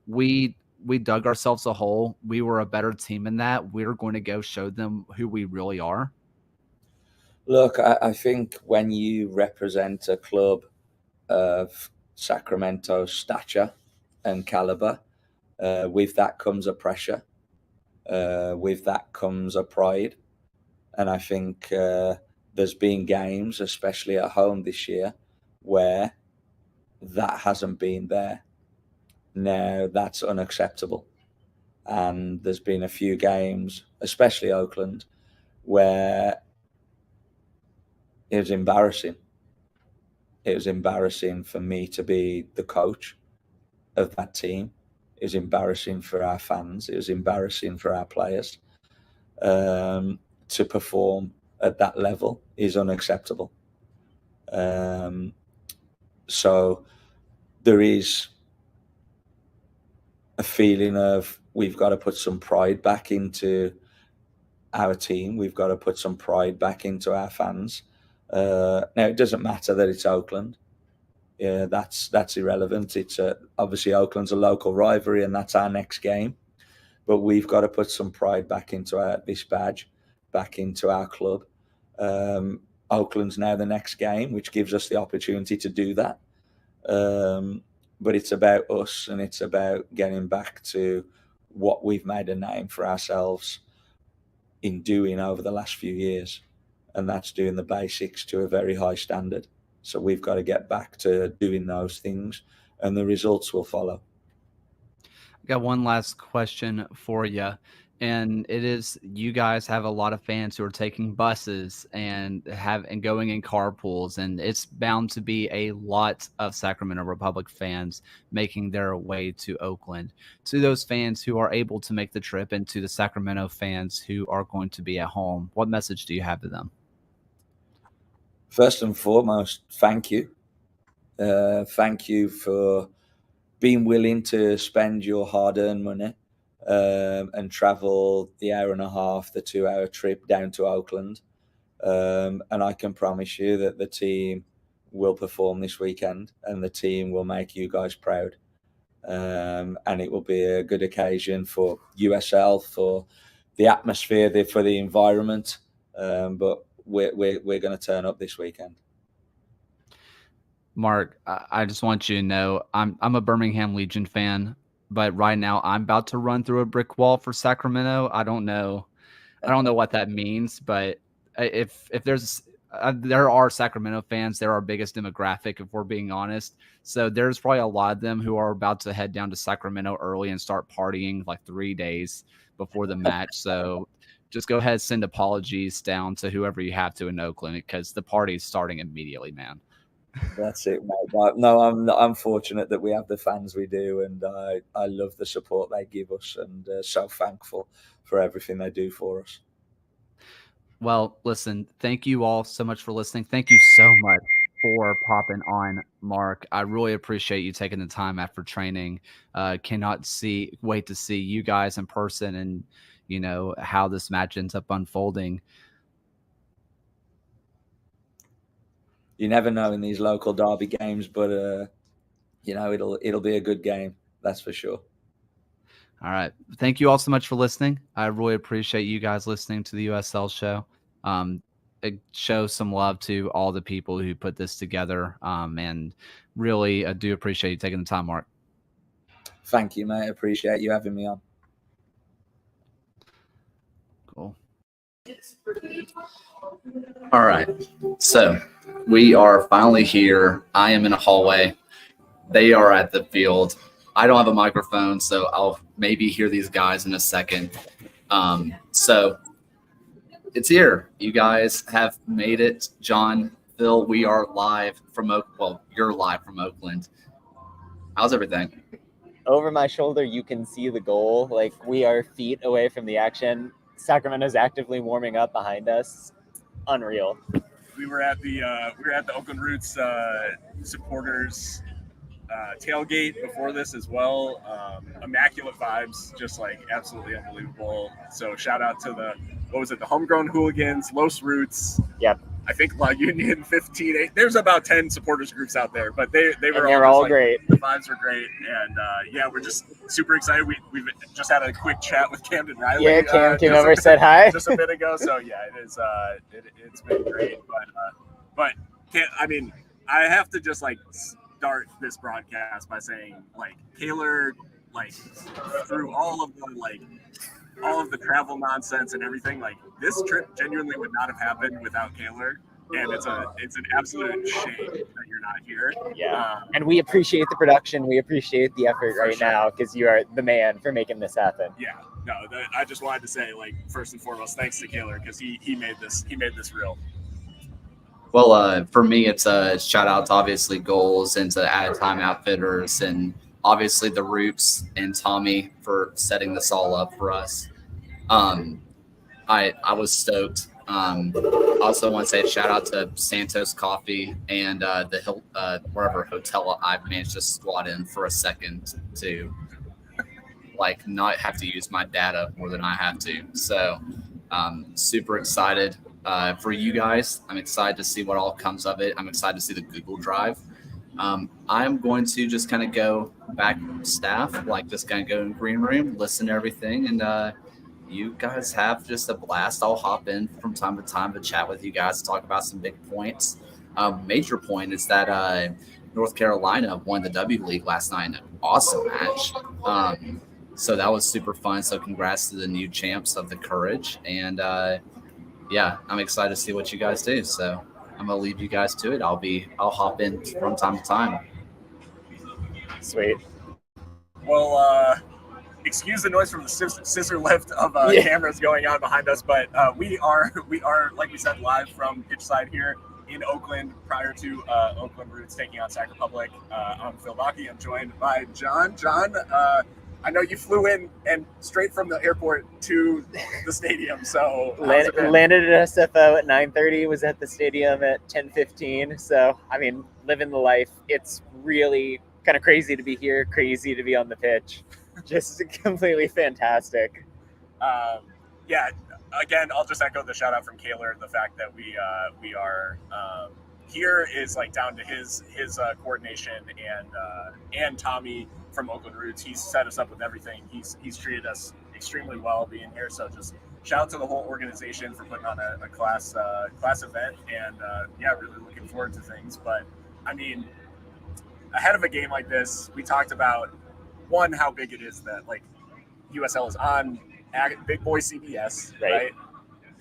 we dug ourselves a hole. We were a better team in that. We're going to go show them who we really are. Look, I think when you represent a club of Sacramento's stature and caliber, with that comes a pressure. With that comes a pride. And I think there's been games, especially at home this year, where that hasn't been there. Now, that's unacceptable. And there's been a few games, especially Oakland, where it was embarrassing. It was embarrassing for me to be the coach of that team. It was embarrassing for our fans. It was embarrassing for our players. To perform at that level is unacceptable. So there is a feeling of, we've got to put some pride back into our team. We've got to put some pride back into our fans. Now, it doesn't matter that it's Oakland. Yeah, that's irrelevant. It's obviously Oakland's a local rivalry, and that's our next game. But we've got to put some pride back into this badge, back into our club. Oakland's now the next game, which gives us the opportunity to do that. But it's about us, and it's about getting back to what we've made a name for ourselves in doing over the last few years. And that's doing the basics to a very high standard. So we've got to get back to doing those things, and the results will follow. I got one last question for you. And it is, you guys have a lot of fans who are taking buses and going in carpools, and it's bound to be a lot of Sacramento Republic fans making their way to Oakland. To those fans who are able to make the trip, and to the Sacramento fans who are going to be at home, what message do you have to them? First and foremost, thank you. Thank you for being willing to spend your hard-earned money and travel the hour and a half, the 2-hour trip down to Oakland. And I can promise you that the team will perform this weekend, and the team will make you guys proud. And it will be a good occasion for USL, for the atmosphere, for the environment. But we're going to turn up this weekend. Mark, I just want you to know I'm a Birmingham Legion fan, but right now I'm about to run through a brick wall for Sacramento. I don't know what that means, but if there are Sacramento fans, they're our biggest demographic, if we're being honest. So there's probably a lot of them who are about to head down to Sacramento early and start partying like 3 days before the match. So just go ahead, send apologies down to whoever you have to in Oakland, because the party is starting immediately, man. That's it, mate. No, I'm fortunate that we have the fans we do, and I love the support they give us, and so thankful for everything they do for us. Well, listen, thank you all so much for listening. Thank you so much for popping on, Mark. I really appreciate you taking the time after training. Cannot wait to see you guys in person, and how this match ends up unfolding. You never know in these local derby games, but it'll be a good game. That's for sure. All right. Thank you all so much for listening. I really appreciate you guys listening to the USL show. Show some love to all the people who put this together. And really, I do appreciate you taking the time, Mark. Thank you, mate. Appreciate you having me on. Cool. All right. So we are finally here. I am in a hallway. They are at the field. I don't have a microphone, so I'll maybe hear these guys in a second. So it's here. You guys have made it. John, Phil, we are live from you're live from Oakland. How's everything? Over my shoulder, you can see the goal. Like, we are feet away from the action. Sacramento's actively warming up behind us. Unreal. We were at the Oakland Roots supporters tailgate before this as well. Immaculate vibes, just like absolutely unbelievable. So shout out to the Homegrown Hooligans, Los Roots. Yep. I think La Union 15. There's about 10 supporters groups out there, but they were all great. The vibes were great, and we're just super excited. We've just had a quick chat with Camden Riley. Yeah, Cam came over, said hi just a bit ago. So yeah, it is. It's been great, but I have to just like start this broadcast by saying, like, Kaylor, like, through all of the travel nonsense and everything, like, this trip genuinely would not have happened without Kaylor, and it's an absolute shame that you're not here. Yeah, and we appreciate the production. We appreciate the effort right now, because you are the man for making this happen. Yeah, no, I just wanted to say, like, first and foremost, thanks to Kaylor, because he made this real. Well, for me, it's a shout out to obviously Goals and to Added Time Outfitters, and obviously the Roots and Tommy for setting this all up for us. I was stoked. I also want to say shout out to Santos Coffee and the wherever hotel I've managed to squat in for a second to like not have to use my data more than I have to. So super excited for you guys. I'm excited to see what all comes of it. I'm excited to see the Google Drive. I'm going to just kind of go back staff, like just kind of go in green room, listen to everything, and you guys have just a blast. I'll hop in from time to time to chat with you guys, talk about some big points. Major point is that North Carolina won the W League last night in an awesome match. So that was super fun. So congrats to the new champs of the Courage. And I'm excited to see what you guys do. So I'm gonna leave you guys to it. I'll hop in from time to time. Sweet. Well, excuse the noise from the scissor lift of cameras going on behind us, but we are like we said, live from pitch side here in Oakland prior to Oakland Roots taking on Sacramento Republic. I'm Phil Baki. I'm joined by John. John, I know you flew in and straight from the airport to the stadium. So landed at SFO at 9:30. Was at the stadium at 10:15. So I mean, living the life. It's really kind of crazy to be here. Crazy to be on the pitch. Just completely fantastic. Again, I'll just echo the shout out from Kaylor. The fact that we are here is like down to his coordination and Tommy from Oakland Roots. He's set us up with everything. He's treated us extremely well being here. So just shout out to the whole organization for putting on a class event, and really looking forward to things. But I mean, ahead of a game like this, we talked about one, how big it is that like USL is on Big Boy CBS, right?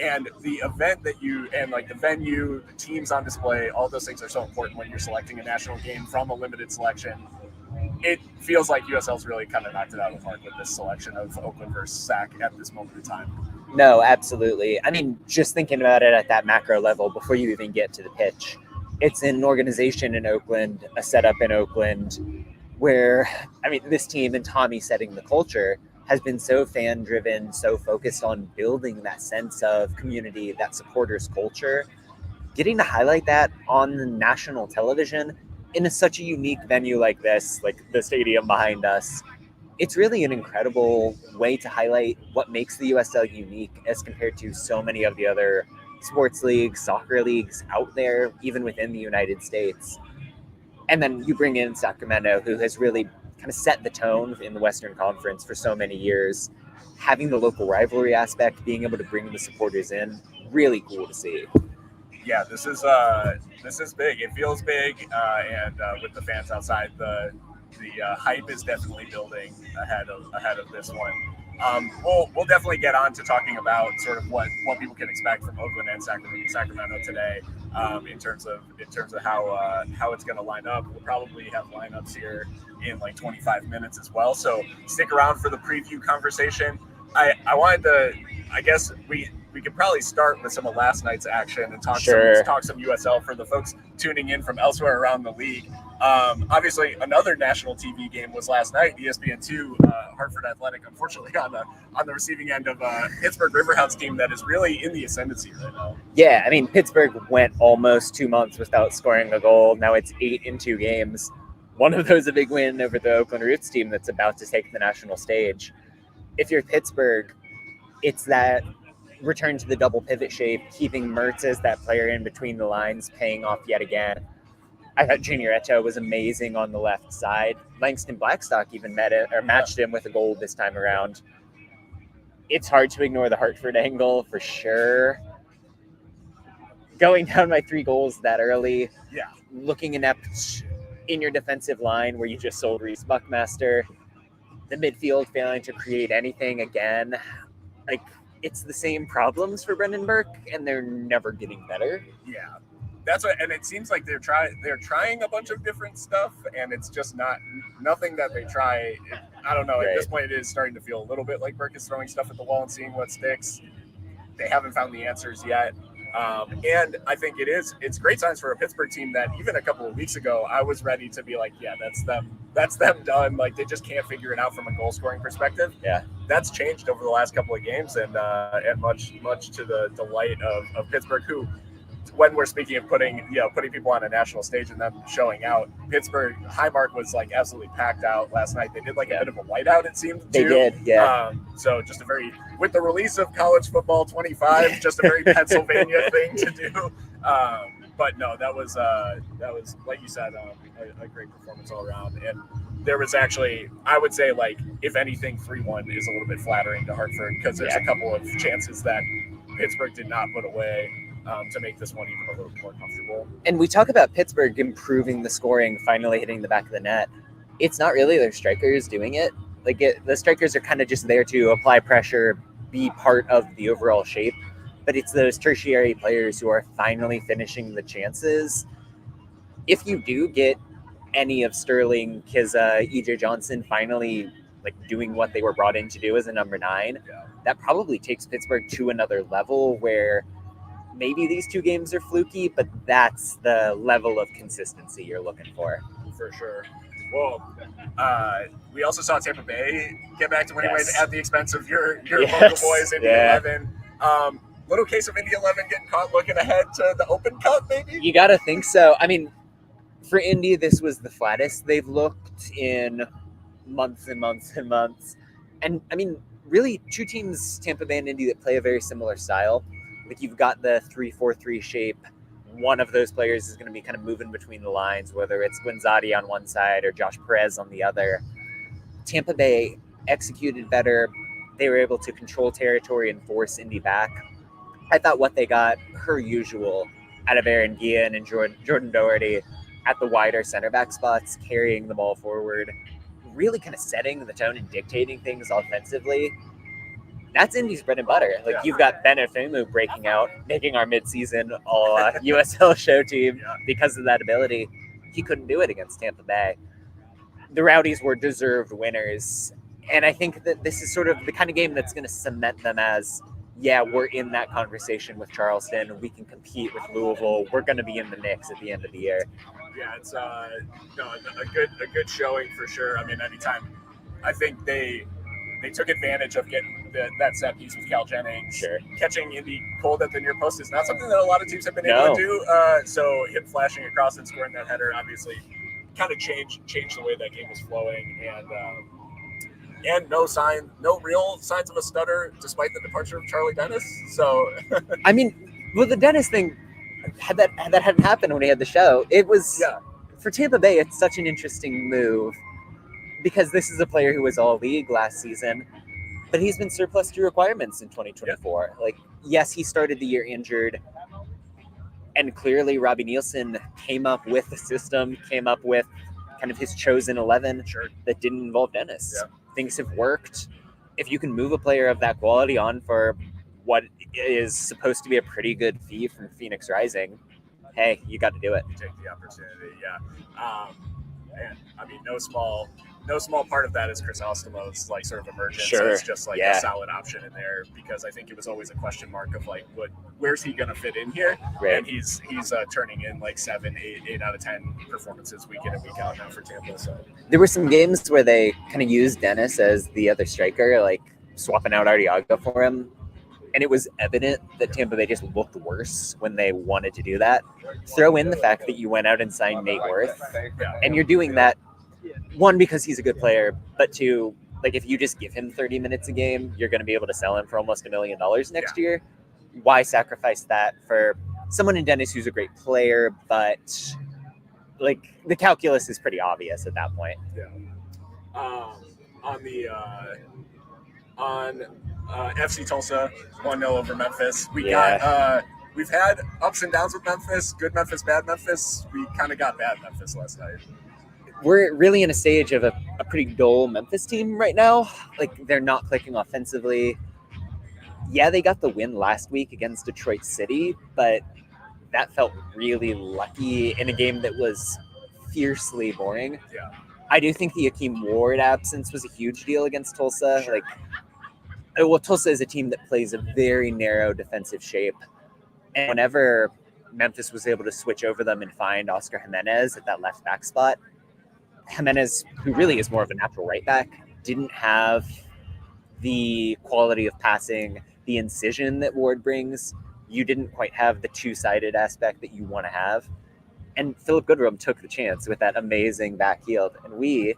And the event that the venue, the teams on display, all those things are so important when you're selecting a national game from a limited selection. It feels like USL's really kind of knocked it out of the park with this selection of Oakland versus Sac at this moment in time. No, absolutely. I mean, just thinking about it at that macro level before you even get to the pitch, it's an organization in Oakland, a setup in Oakland, where, I mean, this team and Tommy setting the culture has been so fan-driven, so focused on building that sense of community, that supporters culture. Getting to highlight that on the national television in such a unique venue like this, like the stadium behind us, it's really an incredible way to highlight what makes the USL unique as compared to so many of the other sports leagues, soccer leagues out there, even within the United States. And then you bring in Sacramento, who has really kind of set the tone in the Western Conference for so many years. Having the local rivalry aspect, being able to bring the supporters in, really cool to see. Yeah, this is big. It feels big, and with the fans outside the hype is definitely building ahead of this one. We'll definitely get on to talking about sort of what people can expect from Oakland and Sacramento today, in terms of how it's going to line up. We'll probably have lineups here in like 25 minutes as well. So stick around for the preview conversation. I wanted to, I guess we could probably start with some of last night's action and talk some USL for the folks tuning in from elsewhere around the league. Obviously, another national TV game was last night. ESPN2, Hartford Athletic, unfortunately on the receiving end of a Pittsburgh Riverhounds team that is really in the ascendancy right now. Yeah, I mean, Pittsburgh went almost 2 months without scoring a goal. Now it's 8 in 2 games. One of those a big win over the Oakland Roots team that's about to take the national stage. If you're Pittsburgh, it's that return to the double pivot shape, keeping Mertz as that player in between the lines, paying off yet again. I thought Junior Eto'o was amazing on the left side. Langston Blackstock even matched him with a goal this time around. It's hard to ignore the Hartford angle for sure. Going down by 3 goals that early, looking inept in your defensive line where you just sold Reese Buckmaster. The midfield failing to create anything again. Like, it's the same problems for Brendan Burke, and they're never getting better. Yeah, that's what. And it seems like they're trying a bunch of different stuff, and it's just nothing that they try. I don't know. Right. At this point, it is starting to feel a little bit like Burke is throwing stuff at the wall and seeing what sticks. They haven't found the answers yet. And I think it's great signs for a Pittsburgh team that even a couple of weeks ago, I was ready to be like, yeah, that's them done. Like, they just can't figure it out from a goal scoring perspective. Yeah. That's changed over the last couple of games, and much to the delight of Pittsburgh, who, when we're speaking of putting people on a national stage and them showing out, Pittsburgh Highmark was like absolutely packed out last night. They did like a bit of a whiteout, it seemed. They did, yeah. So just with the release of College Football 25, just a very Pennsylvania thing to do. But no, that was like you said, a great performance all around. And there was actually, I would say, like, if anything, 3-1 is a little bit flattering to Hartford, because there's a couple of chances that Pittsburgh did not put away to make this one even a little more comfortable. And we talk about Pittsburgh improving the scoring, finally hitting the back of the net. It's not really their strikers doing it. Like, the strikers are kind of just there to apply pressure, be part of the overall shape. But it's those tertiary players who are finally finishing the chances. If you do get any of Sterling, Kizza, EJ Johnson finally like doing what they were brought in to do as a number 9, that probably takes Pittsburgh to another level where maybe these 2 games are fluky, but that's the level of consistency you're looking for. For sure. Well, we also saw Tampa Bay get back to winning ways at the expense of your local boys, Indy 11. Little case of Indy 11 getting caught looking ahead to the Open Cup, maybe? You got to think so. I mean, for Indy, this was the flattest they've looked in months and months and months. And, I mean, really 2 teams, Tampa Bay and Indy, that play a very similar style. Like, you've got the 3-4-3 shape. One of those players is going to be kind of moving between the lines, whether it's Guinzotti on one side or Josh Perez on the other. Tampa Bay executed better. They were able to control territory and force Indy back. I thought what they got, her usual, out of Aaron Guillen and Jordan Doherty at the wider center back spots, carrying the ball forward, really kind of setting the tone and dictating things offensively. That's Indy's bread and butter. Like, you've got Ben Efemu breaking out, making our midseason all USL Show team because of that ability. He couldn't do it against Tampa Bay. The Rowdies were deserved winners. And I think that this is sort of the kind of game that's going to cement them as, yeah, we're in that conversation with Charleston. We can compete with Louisville. We're going to be in the mix at the end of the year. Yeah, it's a good showing for sure. I mean, anytime, I think they took advantage of getting that set piece with Cal Jennings. Sure. Catching Indy cold at the near post is not something that a lot of teams have been able to do. So him flashing across and scoring that header obviously kind of changed the way that game was flowing. And no real signs of a stutter despite the departure of Charlie Dennis. So I mean, with the Dennis thing, had that hadn't happened when he had the show, it was for Tampa Bay, it's such an interesting move because this is a player who was all league last season, but he's been surplus to requirements in 2024. Yeah. Like, yes, he started the year injured, and clearly Robbie Nielsen came up with the system, came up with kind of his chosen 11 Sure. that didn't involve Dennis. Yeah. Things have worked. If you can move a player of that quality on for what is supposed to be a pretty good fee from Phoenix Rising, hey, you got to do it. You take the opportunity, yeah. And I mean, no small part of that is Chris Alstemo's like sort of emergence Sure. as just like Yeah. a solid option in there, because I think it was always a question mark of like, where's he going to fit in here? Right. And he's turning in like 7, 8 out of 10 performances week in and week out now for Tampa. So There were some games where they kind of used Dennis as the other striker, like swapping out Arteaga for him. And it was evident that Tampa Bay just looked worse when they wanted to do that. Throw in the fact that you went out and signed Nate Worth, and you're doing that, one, because he's a good player, but two, like if you just give him 30 minutes a game, you're going to be able to sell him for almost $1 million next year. Why sacrifice that for someone in Dennis who's a great player, but like the calculus is pretty obvious at that point. On FC Tulsa, 1-0 over Memphis. We've had ups and downs with Memphis, good Memphis, bad Memphis. We kind of got bad Memphis last night. We're really in a stage of a pretty dull Memphis team right now. Like, they're not clicking offensively. Yeah, they got the win last week against Detroit City, but that felt really lucky in a game that was fiercely boring. Yeah. I do think the Akeem Ward absence was a huge deal against Tulsa. Sure. Tulsa is a team that plays a very narrow defensive shape. And whenever Memphis was able to switch over them and find Oscar Jimenez at that left back spot, Jimenez, who really is more of a natural right back, didn't have the quality of passing, the incision that Ward brings. You didn't quite have the two-sided aspect that you want to have. And Philip Goodrum took the chance with that amazing back heel. And we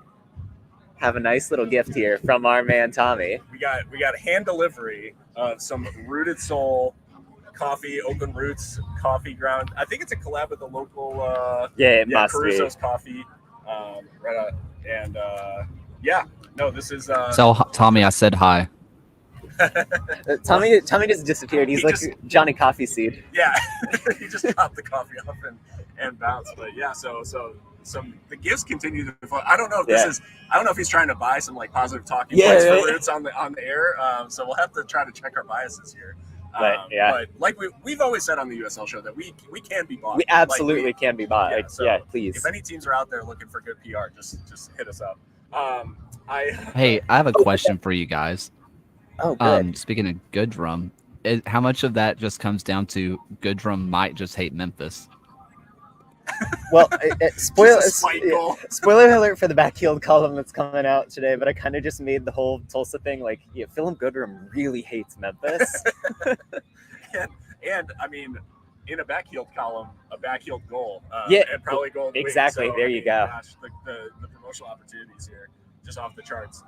have a nice little gift here from our man Tommy. We got a hand delivery of some Rooted Soul coffee, Oakland Roots coffee ground. I think it's a collab with the local Must Caruso's be. Coffee. This is Tell Tommy I said hi. Tommy just disappeared. He's Johnny Coffee Seed. Yeah, he just dropped the coffee off and bounced. But yeah, so the gifts continue to flow. I don't know if I don't know if he's trying to buy some like positive talking points for Roots on the air. So we'll have to try to check our biases here. But like we've always said on the USL show that we can be bought. We absolutely can be bought. Please. If any teams are out there looking for good PR, just hit us up. Hey, I have a question for you guys. Oh, good. Speaking of Goodrum, how much of that just comes down to Goodrum might just hate Memphis? Well, spoiler alert for the backfield column that's coming out today, but I kind of just made the whole Tulsa thing like, Philip Goodrum really hates Memphis. and I mean, in a backfield column, a backfield goal, and probably goal. Exactly. So, there you go. Gosh, the promotional opportunities here just off the charts.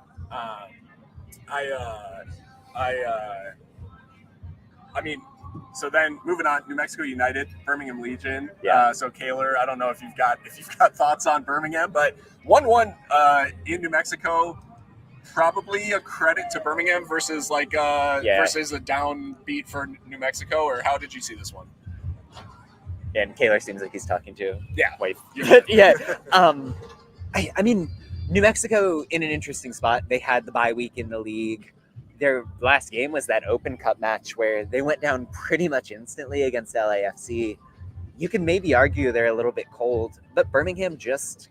So then moving on, New Mexico United, Birmingham Legion. Yeah. So Kaler, I don't know if you've got thoughts on Birmingham, but 1-1 in New Mexico, probably a credit to Birmingham versus versus a downbeat for New Mexico. Or how did you see this one? And Kaler seems like he's talking to wife. Yeah. I mean, New Mexico in an interesting spot. They had the bye week in the league. Their last game was that Open Cup match where they went down pretty much instantly against LAFC. You can maybe argue they're a little bit cold, but Birmingham just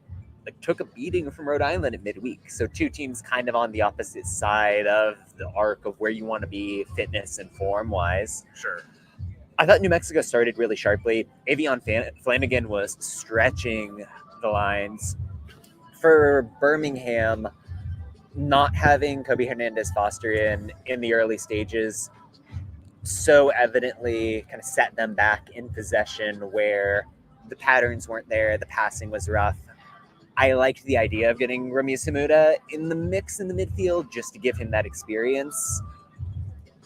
took a beating from Rhode Island at midweek. So two teams kind of on the opposite side of the arc of where you want to be fitness and form-wise. Sure. I thought New Mexico started really sharply. Avion Flanagan was stretching the lines. For Birmingham, not having Kobe Hernandez-Foster in the early stages so evidently kind of set them back in possession where the patterns weren't there, the passing was rough. I liked the idea of getting Ramiz Hamuda in the mix in the midfield just to give him that experience.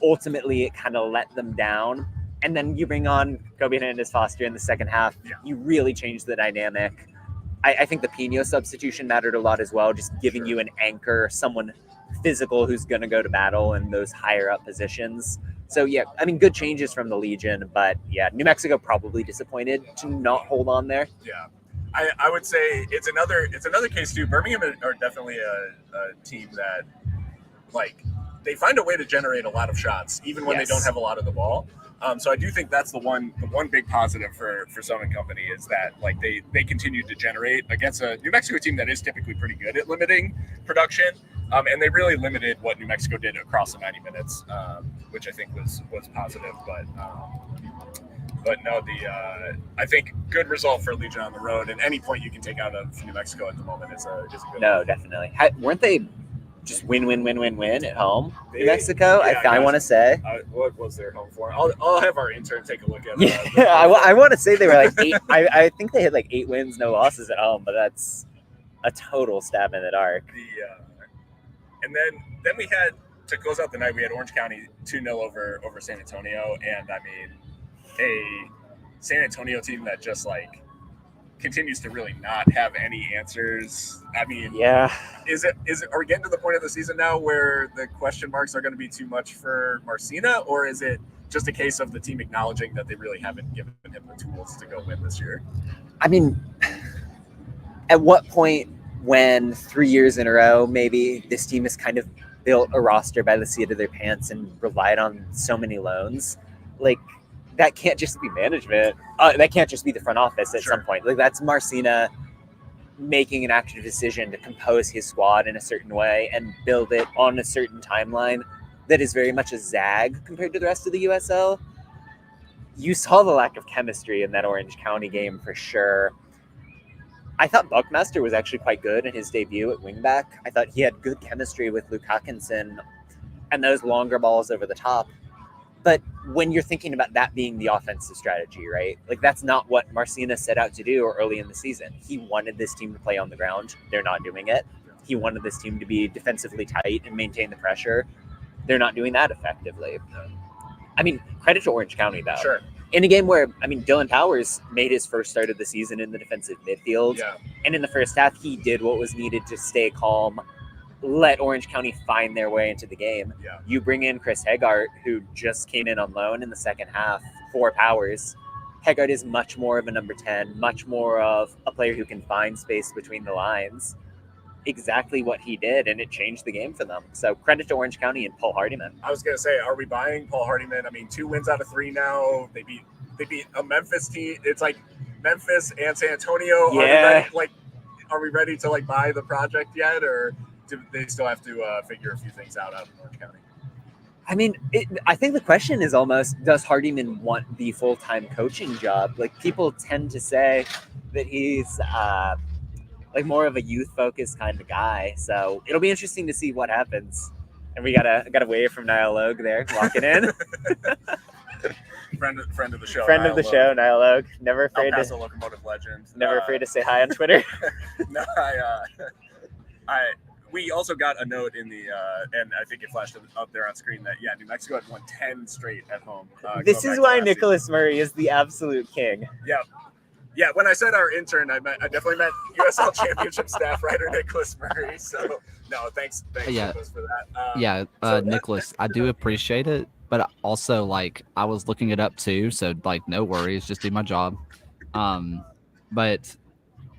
Ultimately, it kind of let them down. And then you bring on Kobe Hernandez-Foster in the second half. Yeah. You really change the dynamic. I think the Pino substitution mattered a lot as well, just giving you an anchor, someone physical who's going to go to battle in those higher up positions. So, good changes from the Legion, but New Mexico probably disappointed to not hold on there. Yeah. I would say it's another case too. Birmingham are definitely a team that like they find a way to generate a lot of shots even when they don't have a lot of the ball. So I do think that's the one big positive for Southern Company is that like they continue to generate against a New Mexico team that is typically pretty good at limiting production. And they really limited what New Mexico did across the 90 minutes, which I think was positive. But no, I think good result for Legion on the road, and any point you can take out of New Mexico at the moment is a good one. Definitely. Weren't they just win at home? New Mexico, I want to say. What was their home for? I'll have our intern take a look at it. I want to say they were like 8. I think they had like 8 wins, no losses at home, but that's a total stab in the dark. And then we had, to close out the night, we had Orange County 2-0 over San Antonio, and I mean, a San Antonio team that just like continues to really not have any answers. I mean, is it are we getting to the point of the season now where the question marks are going to be too much for Marcina, or is it just a case of the team acknowledging that they really haven't given him the tools to go win this year? I mean, at what point when 3 years in a row maybe this team has kind of built a roster by the seat of their pants and relied on so many loans, like that can't just be management. That can't just be the front office at some point. Like that's Marcina making an active decision to compose his squad in a certain way and build it on a certain timeline that is very much a zag compared to the rest of the USL. You saw the lack of chemistry in that Orange County game for sure. I thought Buckmaster was actually quite good in his debut at wingback. I thought he had good chemistry with Luke Hutchinson and those longer balls over the top. But when you're thinking about that being the offensive strategy, right? Like that's not what Marcina set out to do early in the season. He wanted this team to play on the ground. They're not doing it. He wanted this team to be defensively tight and maintain the pressure. They're not doing that effectively. I mean, credit to Orange County though. Sure. In a game where, I mean, Dylan Powers made his first start of the season in the defensive midfield. Yeah. And in the first half, he did what was needed to stay calm, let Orange County find their way into the game. Yeah. You bring in Chris Heggart, who just came in on loan in the second half for Powers. Heggart is much more of a number 10, much more of a player who can find space between the lines. Exactly what he did, and it changed the game for them. So credit to Orange County and Paul Hardiman. I was going to say, are we buying Paul Hardiman? I mean, 2 wins out of 3 now. They beat a Memphis team. It's like Memphis and San Antonio. Yeah. Are we ready to like buy the project yet, or do they still have to figure a few things out in Orange County? I mean, I think the question is almost, does Hardiman want the full-time coaching job? Like, people tend to say that he's like more of a youth-focused kind of guy. So it'll be interesting to see what happens. And we got a wave from Niall Logue there, walking in. friend of the show. Friend of the show, Niall Logue. Never afraid El Paso Locomotive legend. Never afraid to say hi on Twitter. No, we also got a note in the, and I think it flashed up there on screen that, New Mexico had won 10 straight at home. This is why Nicholas Murray is the absolute king. Yeah. Yeah, when I said our intern, I definitely meant USL Championship staff writer Nicholas Murray. So, no, thanks Nicholas, for that. Nicholas, I do appreciate it, but also, like, I was looking it up too, so, like, no worries, just do my job. But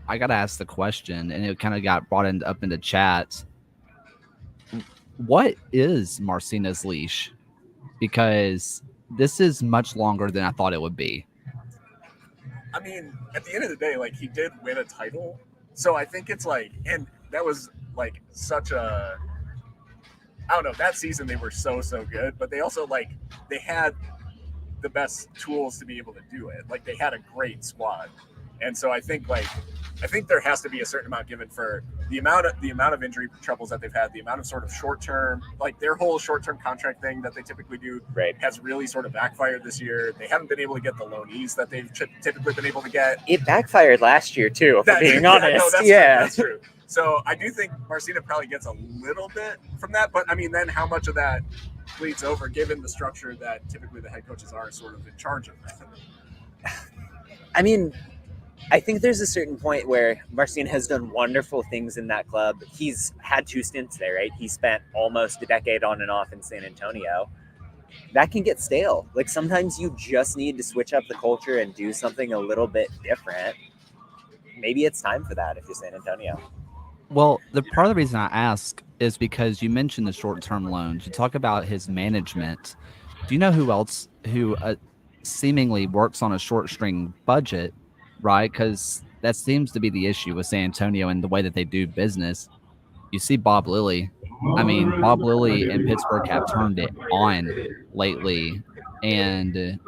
I got to ask the question, and it kind of got brought up into chat. What is Marcina's leash? Because this is much longer than I thought it would be. I mean, at the end of the day, like, he did win a title. So I think it's like, and that was like such a, I don't know, that season they were so good, but they also they had the best tools to be able to do it. Like, they had a great squad. And so I think there has to be a certain amount given for the amount of injury troubles that they've had, the amount of sort of short-term, like their whole short-term contract thing that they typically do has really sort of backfired this year. They haven't been able to get the loanees that they've typically been able to get. It backfired last year too, if we're being honest. That's true. So I do think Marcina probably gets a little bit from that, but I mean, then how much of that bleeds over given the structure that typically the head coaches are sort of in charge of that? I mean, I think there's a certain point where Marcina has done wonderful things in that club. He's had 2 stints there, right? He spent almost a decade on and off in San Antonio. That can get stale. Like, sometimes you just need to switch up the culture and do something a little bit different. maybe it's time for that if you're San Antonio. Well, the part of the reason I ask is because you mentioned the short-term loans. You talk about his management. Do you know who else who seemingly works on a short-string budget, right? Because that seems to be the issue with San Antonio and the way that they do business. You see Bob Lilly. I mean, Bob Lilly and Pittsburgh have turned it on lately, and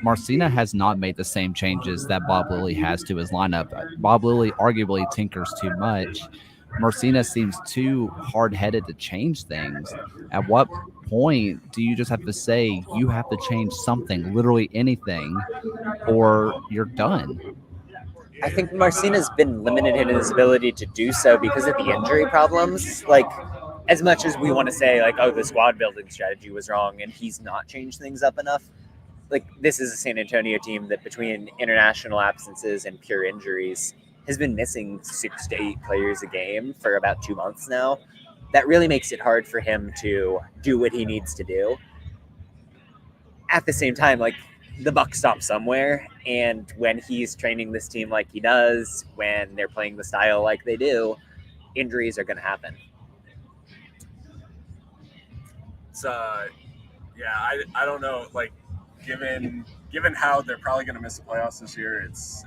Marcina has not made the same changes that Bob Lilly has to his lineup. Bob Lilly arguably tinkers too much. Marcina seems too hard-headed to change things. At what point do you just have to say you have to change something, literally anything, or you're done? I think Marcina's been limited in his ability to do so because of the injury problems. Like, as much as we want to say, like, oh, the squad building strategy was wrong and he's not changed things up enough, like, this is a San Antonio team that between international absences and pure injuries has been missing 6 to 8 players a game for about 2 months now. That really makes it hard for him to do what he needs to do. At the same time, like, the buck stops somewhere, and when he's training this team like he does, when they're playing the style like they do, injuries are going to happen. It's I don't know, like, given how they're probably going to miss the playoffs this year, it's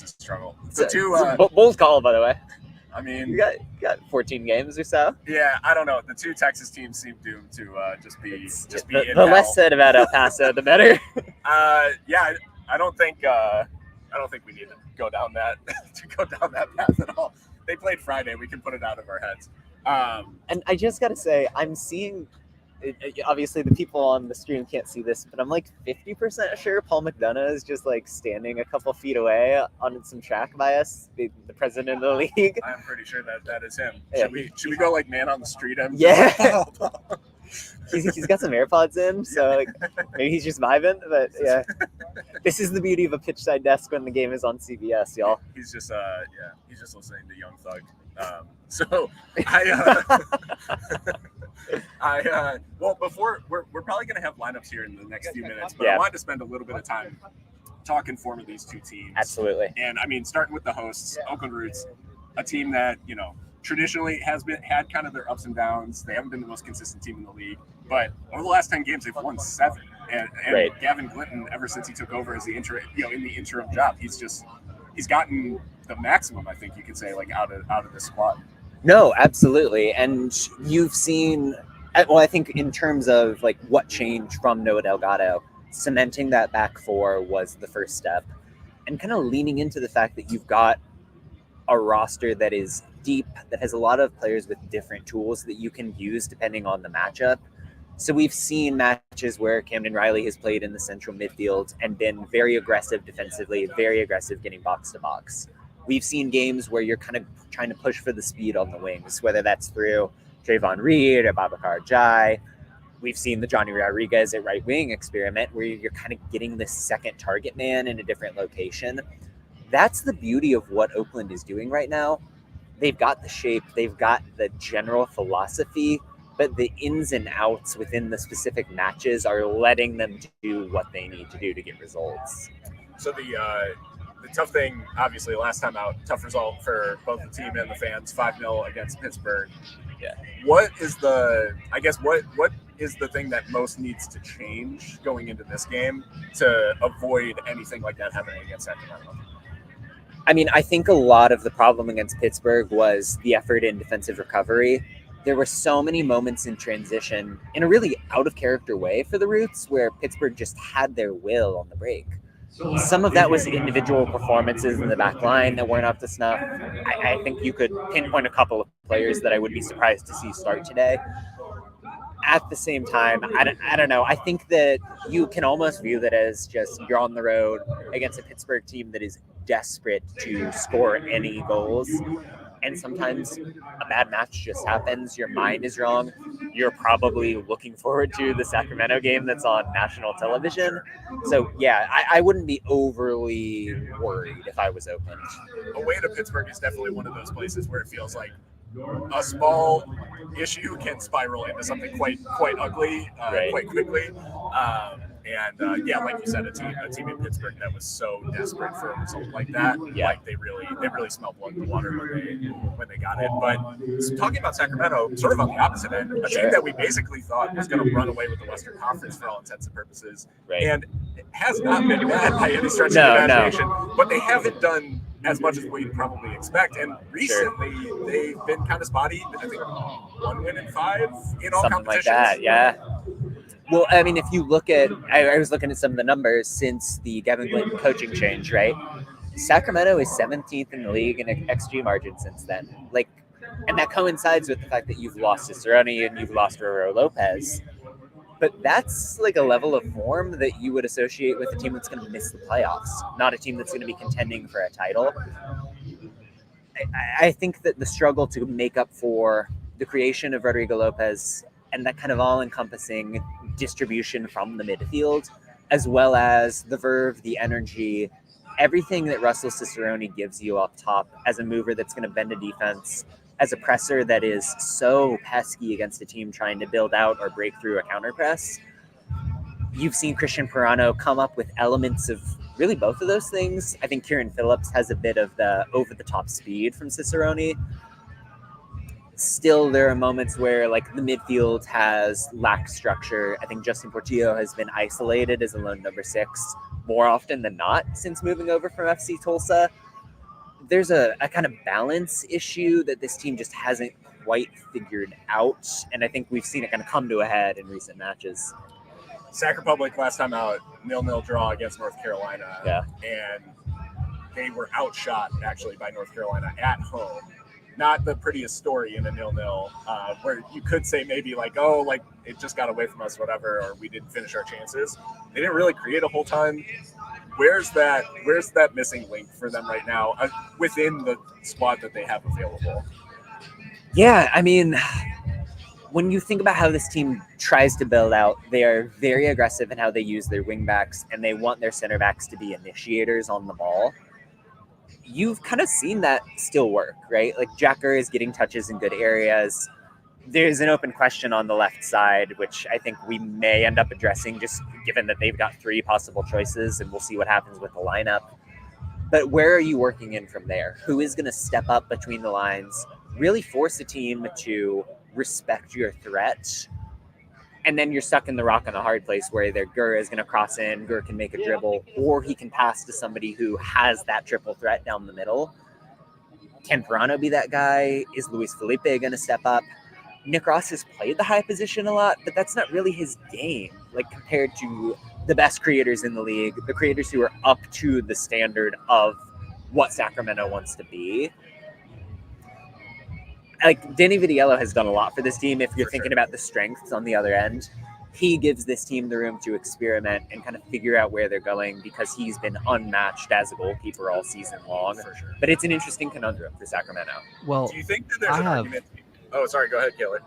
a struggle. It's a bold call, by the way. I mean, you got 14 games or so. Yeah, I don't know. The 2 Texas teams seem doomed to just be the less said about El Paso, the better. Yeah, I don't think we need to go down that path at all. They played Friday. We can put it out of our heads. And I just got to say, I'm seeing. Obviously, the people on the stream can't see this, but I'm like 50% sure Paul McDonough is just like standing a couple feet away on some track by us, the president of the league. I'm pretty sure that is him. Yeah. Should we go like man on the street? Yeah. He's got some AirPods in, so like maybe he's just vibing. But yeah, this is the beauty of a pitch side desk when the game is on CBS, y'all. He's just listening to Young Thug. Well, before we're probably going to have lineups here in the next few minutes, but I wanted to spend a little bit of time talking form of these 2 teams. Absolutely. And I mean, starting with the hosts, Oakland Roots, a team that, traditionally had kind of their ups and downs. They haven't been the most consistent team in the league, but over the last 10 games, they've won 7. And right. Gavin Glinton, ever since he took over as the interim, in the interim job, he's gotten the maximum, I think you could say, like out of the squad. No, absolutely. And you've seen, well, I think in terms of like what changed from Noah Delgado, cementing that back 4 was the first step, and kind of leaning into the fact that you've got a roster that is deep, that has a lot of players with different tools that you can use depending on the matchup. So we've seen matches where Camden Riley has played in the central midfield and been very aggressive defensively, very aggressive getting box to box. We've seen games where you're kind of trying to push for the speed on the wings, whether that's through Trayvon Reed or Babacar Jai. We've seen the Johnny Rodriguez at right wing experiment where you're kind of getting this second target man in a different location. That's the beauty of what Oakland is doing right now. They've got the shape, they've got the general philosophy, but the ins and outs within the specific matches are letting them do what they need to do to get results. So the tough thing, obviously, last time out, tough result for both the team and the fans, 5-0 against Pittsburgh. Yeah. What is the thing that most needs to change going into this game to avoid anything like that happening against Sacramento? I mean, I think a lot of the problem against Pittsburgh was the effort in defensive recovery. There were so many moments in transition in a really out-of-character way for the Roots where Pittsburgh just had their will on the break. Some of that was individual performances in the back line that weren't up to snuff. I think you could pinpoint a couple of players that I would be surprised to see start today. At the same time, I don't know. I think that you can almost view that as just you're on the road against a Pittsburgh team that is desperate to score any goals. And sometimes a bad match just happens. Your mind is wrong. You're probably looking forward to the Sacramento game that's on national television. So, yeah, I wouldn't be overly worried if I was Oakland. Away to Pittsburgh is definitely one of those places where it feels like a small issue can spiral into something quite ugly, right. quite quickly. And yeah, like you said, a team in Pittsburgh that was so desperate for a result like that, like they really smelled blood in the water when they got it. But talking about Sacramento, sort of on the opposite end, a team that we basically thought was going to run away with the Western Conference for all intents and purposes, and it has not been bad by any stretch of the imagination. But they haven't done as much as we'd probably expect. And recently, they've been kind of spotty. I think 1 win in 5 in all something competitions. Like that, yeah. Well, I mean, if you look at, I was looking at some of the numbers since the Gavin Glinton coaching change, right? Sacramento is 17th in the league in XG margin since then. Like, and that coincides with the fact that you've lost Cicerone and you've lost Roro Lopez. But that's like a level of form that you would associate with a team that's going to miss the playoffs, not a team that's going to be contending for a title. I think that the struggle to make up for the creation of Rodrigo Lopez and that kind of all-encompassing distribution from the midfield, as well as the verve, the energy, everything that Russell Cicerone gives you up top as a mover that's going to bend a defense, as a presser that is so pesky against a team trying to build out or break through a counter press. You've seen Christian Pirano come up with elements of really both of those things. I think Kieran Phillips has a bit of the over-the-top speed from Cicerone. Still, there are moments where like the midfield has lacked structure. I think Justin Portillo has been isolated as a lone number 6 more often than not since moving over from FC Tulsa. There's a kind of balance issue that this team just hasn't quite figured out. And I think we've seen it kind of come to a head in recent matches. Sac Republic last time out, 0-0 draw against North Carolina. Yeah. And they were outshot actually by North Carolina at home. Not the prettiest story in a 0-0, where you could say maybe like, oh, like it just got away from us, whatever, or we didn't finish our chances. They didn't really create a whole ton. Where's that missing link for them right now within the squad that they have available? Yeah, I mean, when you think about how this team tries to build out, they are very aggressive in how they use their wing backs, and they want their center backs to be initiators on the ball. You've kind of seen that still work, right? Like Jacker is getting touches in good areas. There's an open question on the left side, which I think we may end up addressing just given that they've got 3 possible choices and we'll see what happens with the lineup. But where are you working in from there? Who is going to step up between the lines, really force a team to respect your threat? And then you're stuck in the rock on a hard place where either Gur is going to cross in, Gur can make a dribble, or he can pass to somebody who has that triple threat down the middle. Can Pirano be that guy? Is Luis Felipe going to step up? Nick Ross has played the high position a lot, but that's not really his game, like compared to the best creators in the league, the creators who are up to the standard of what Sacramento wants to be. Like Danny Vitiello has done a lot for this team. If you're thinking about the strengths on the other end, he gives this team the room to experiment and kind of figure out where they're going because he's been unmatched as a goalkeeper all season long. For sure. But it's an interesting conundrum for Sacramento. Well, do you think that there's an argument? Oh, sorry. Go ahead, Kaylor.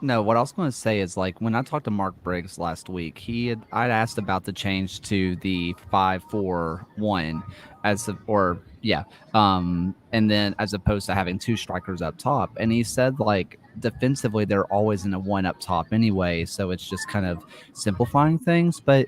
No, what I was going to say is like when I talked to Mark Briggs last week, I'd asked about the change to the 5-4-1 and then as opposed to having 2 strikers up top, and he said like defensively they're always in a 1 up top anyway, so it's just kind of simplifying things. But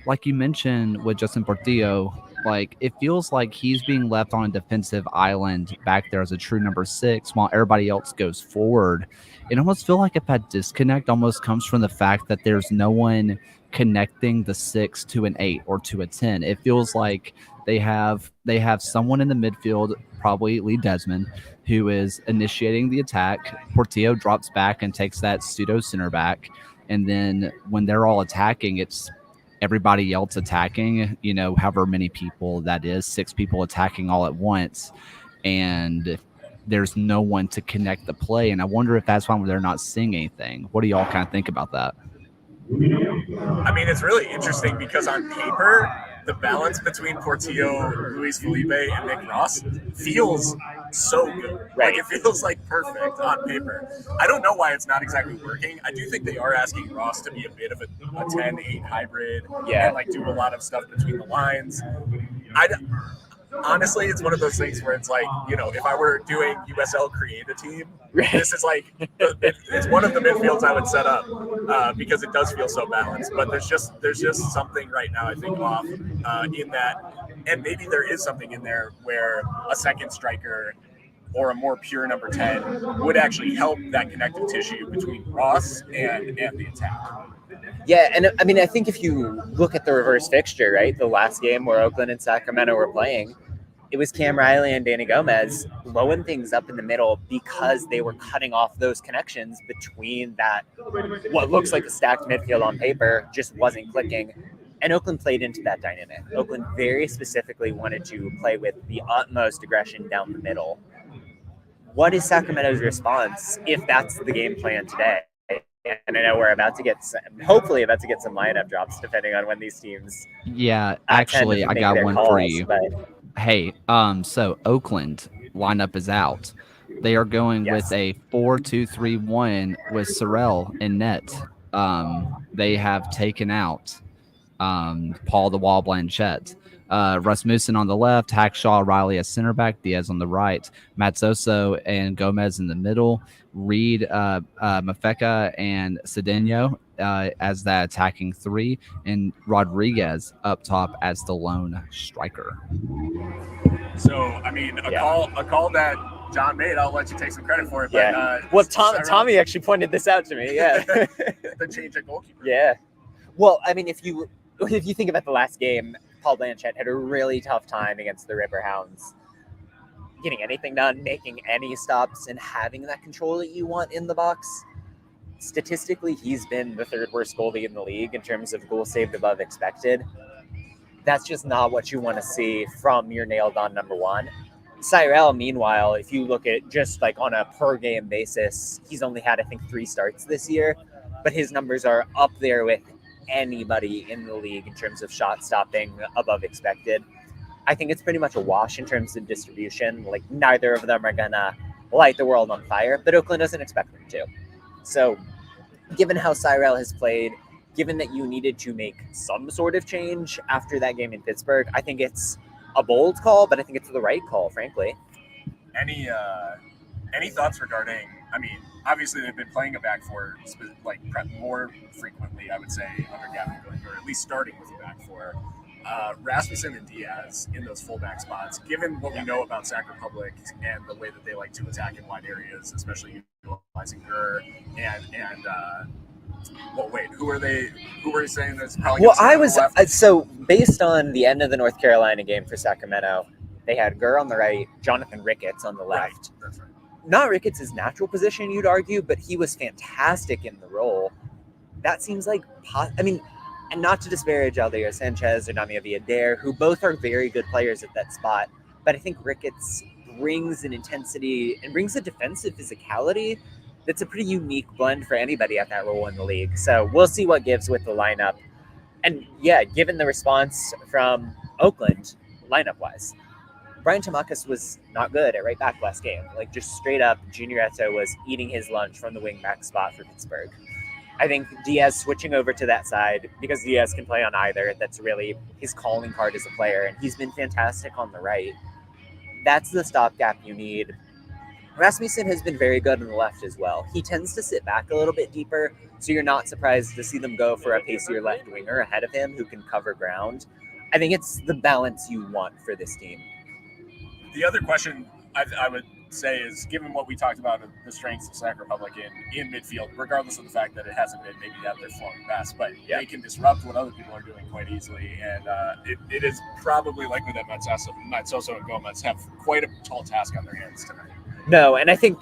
like you mentioned with Justin Portillo, like it feels like he's being left on a defensive island back there as a true number 6 while everybody else goes forward. It almost feels like if that disconnect almost comes from the fact that there's no one connecting the 6 to an 8 or to a 10. It feels like they have someone in the midfield, probably Lee Desmond, who is initiating the attack. Portillo drops back and takes that pseudo center back, and then when they're all attacking, it's everybody else attacking, however many people that is, 6 people attacking all at once, and there's no one to connect the play. And I wonder if that's why they're not seeing anything. What do y'all kind of think about that? I mean, it's really interesting because on paper, the balance between Portillo, Luis Felipe, and Nick Ross feels so good. Right. Like, it feels like perfect on paper. I don't know why it's not exactly working. I do think they are asking Ross to be a bit of a 10-8 hybrid and, like, do a lot of stuff between the lines. honestly, it's one of those things where it's like, if I were doing USL create a team, this is like, it's one of the midfields I would set up because it does feel so balanced. But there's just something right now, I think, off in that, and maybe there is something in there where a second striker or a more pure number 10 would actually help that connective tissue between Ross and the attack. Yeah, and I mean, I think if you look at the reverse fixture, right, the last game where Oakland and Sacramento were playing, it was Cam Riley and Danny Gomez blowing things up in the middle because they were cutting off those connections between that, what looks like a stacked midfield on paper, just wasn't clicking. And Oakland played into that dynamic. Oakland very specifically wanted to play with the utmost aggression down the middle. What is Sacramento's response if that's the game plan today? And I know we're hopefully about to get some lineup drops depending on when these teams. Yeah, actually, I got one for you. But... Hey, so Oakland lineup is out. They are going with a 4-2-3-1 with Sorrell in net. They have taken out Paul the Wall Blanchett. Rasmussen on the left, Hackshaw, Riley as center back, Diaz on the right, Matzoso and Gomez in the middle, Reed, Mafeka, and Cedeno as that attacking three, and Rodriguez up top as the lone striker. So, I mean, a call that John made, I'll let you take some credit for it. Yeah. But, Tommy actually pointed this out to me. Yeah. The change at goalkeeper. Yeah. Well, I mean, if you think about the last game, Paul Blanchett had a really tough time against the Riverhounds, getting anything done, making any stops, and having that control that you want in the box. Statistically, he's been the third worst goalie in the league in terms of goals saved above expected. That's just not what you want to see from your nailed-on number one. Cyrell, meanwhile, if you look at just like on a per-game basis, he's only had, I think, 3 starts this year, but his numbers are up there with anybody in the league in terms of shot stopping above expected. I think it's pretty much a wash in terms of distribution. Like, neither of them are gonna light the world on fire, but Oakland doesn't expect them to. So given how Cyrell has played, given that you needed to make some sort of change after that game in Pittsburgh, I think it's a bold call, but I think it's the right call, frankly. Any thoughts regarding, I mean, obviously they've been playing a back four like more frequently, I would say, under Gavin, or at least starting with a back four. Rasmussen and Diaz in those fullback spots, given what we know about Sac Republic and the way that they like to attack in wide areas, especially utilizing Gurr and who are you saying that's probably? Well, so based on the end of the North Carolina game for Sacramento, they had Gurr on the right, Jonathan Ricketts on the left. Right, that's right. Not Ricketts' natural position, you'd argue, but he was fantastic in the role. That seems like, and not to disparage Aldair Sanchez or Namia Villader, who both are very good players at that spot, but I think Ricketts brings an intensity and brings a defensive physicality that's a pretty unique blend for anybody at that role in the league. So we'll see what gives with the lineup. And yeah, given the response from Oakland, lineup-wise, Brian Tamakis was not good at right back last game. Like, just straight up, Junior Eto was eating his lunch from the wing back spot for Pittsburgh. I think Diaz switching over to that side, because Diaz can play on either, that's really his calling card as a player, and he's been fantastic on the right. That's the stopgap you need. Rasmussen has been very good on the left as well. He tends to sit back a little bit deeper, so you're not surprised to see them go for a pacier left winger ahead of him who can cover ground. I think it's the balance you want for this team. The other question I would say is, given what we talked about, the strengths of Sac Republic in midfield, regardless of the fact that it hasn't been maybe at their flowing best, but they can disrupt what other people are doing quite easily. And it is probably likely that Matzoso and Gomez have quite a tall task on their hands tonight. No, and I think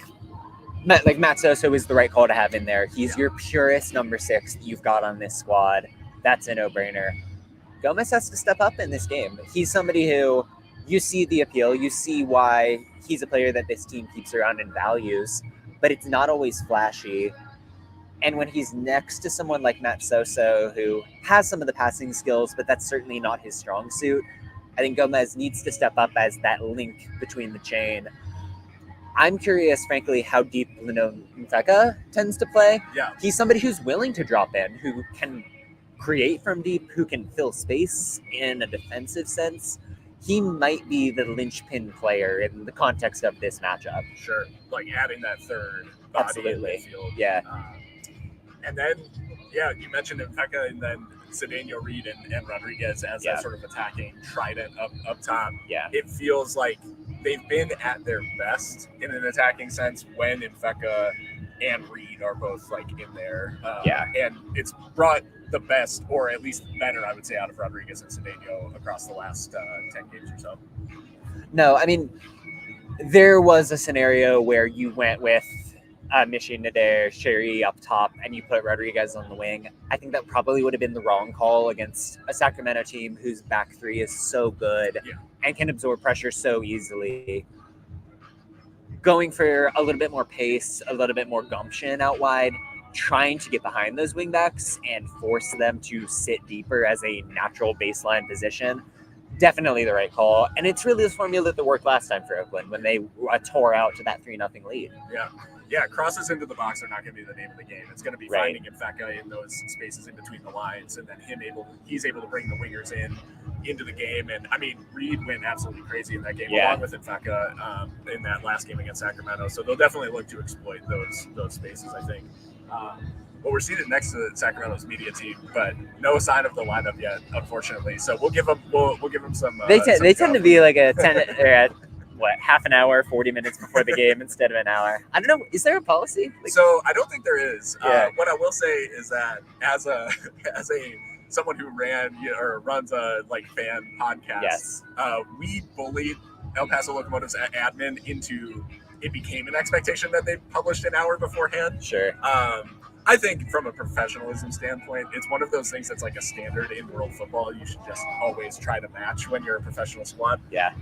Matzoso is the right call to have in there. He's your purest number 6 that you've got on this squad. That's a no-brainer. Gomez has to step up in this game. He's somebody who, you see the appeal, you see why he's a player that this team keeps around and values, but it's not always flashy. And when he's next to someone like Matzoso, who has some of the passing skills, but that's certainly not his strong suit, I think Gomez needs to step up as that link between the chain. I'm curious, frankly, how deep Lino Mfeka tends to play. Yeah. He's somebody who's willing to drop in, who can create from deep, who can fill space in a defensive sense. he might be the linchpin player in the context of this matchup. Sure, like adding that third body Absolutely. in midfield. Yeah. And then, yeah, you mentioned Mpeka and then Cedeno, Reed, and Rodriguez as that sort of attacking trident up top. Yeah. It feels like they've been at their best in an attacking sense when Mpeka and Reed are both like in there. And it's brought the best, or at least better, I would say, out of Rodriguez and Cedeno across the last 10 games or so. No, I mean, there was a scenario where you went with Michi Nader, Sherry up top, and you put Rodriguez on the wing. I think that probably would have been the wrong call against a Sacramento team whose back three is so good and can absorb pressure so easily. Going for a little bit more pace, a little bit more gumption out wide, trying to get behind those wingbacks and force them to sit deeper as a natural baseline position. Definitely the right call. And it's really the formula that worked last time for Oakland when they tore out to that 3-0 lead. Yeah, crosses into the box are not going to be the name of the game. It's going to be finding Mpeka in those spaces in between the lines, and then he's able to bring the wingers into the game. And I mean, Reed went absolutely crazy in that game, along with Mpeka in that last game against Sacramento. So they'll definitely look to exploit those spaces, I think. But we're seated next to Sacramento's media team, but no sign of the lineup yet, unfortunately. So we'll give them some. They tend to be like a 10. Half an hour, 40 minutes before the game instead of an hour. I don't know. Is there a policy? So I don't think there is. What I will say is that as someone who runs a fan podcast, we bullied El Paso Locomotive's admin into it became an expectation that they published an hour beforehand. Sure. I think from a professionalism standpoint, it's one of those things that's like a standard in world football. You should just always try to match when you're a professional squad. Yeah.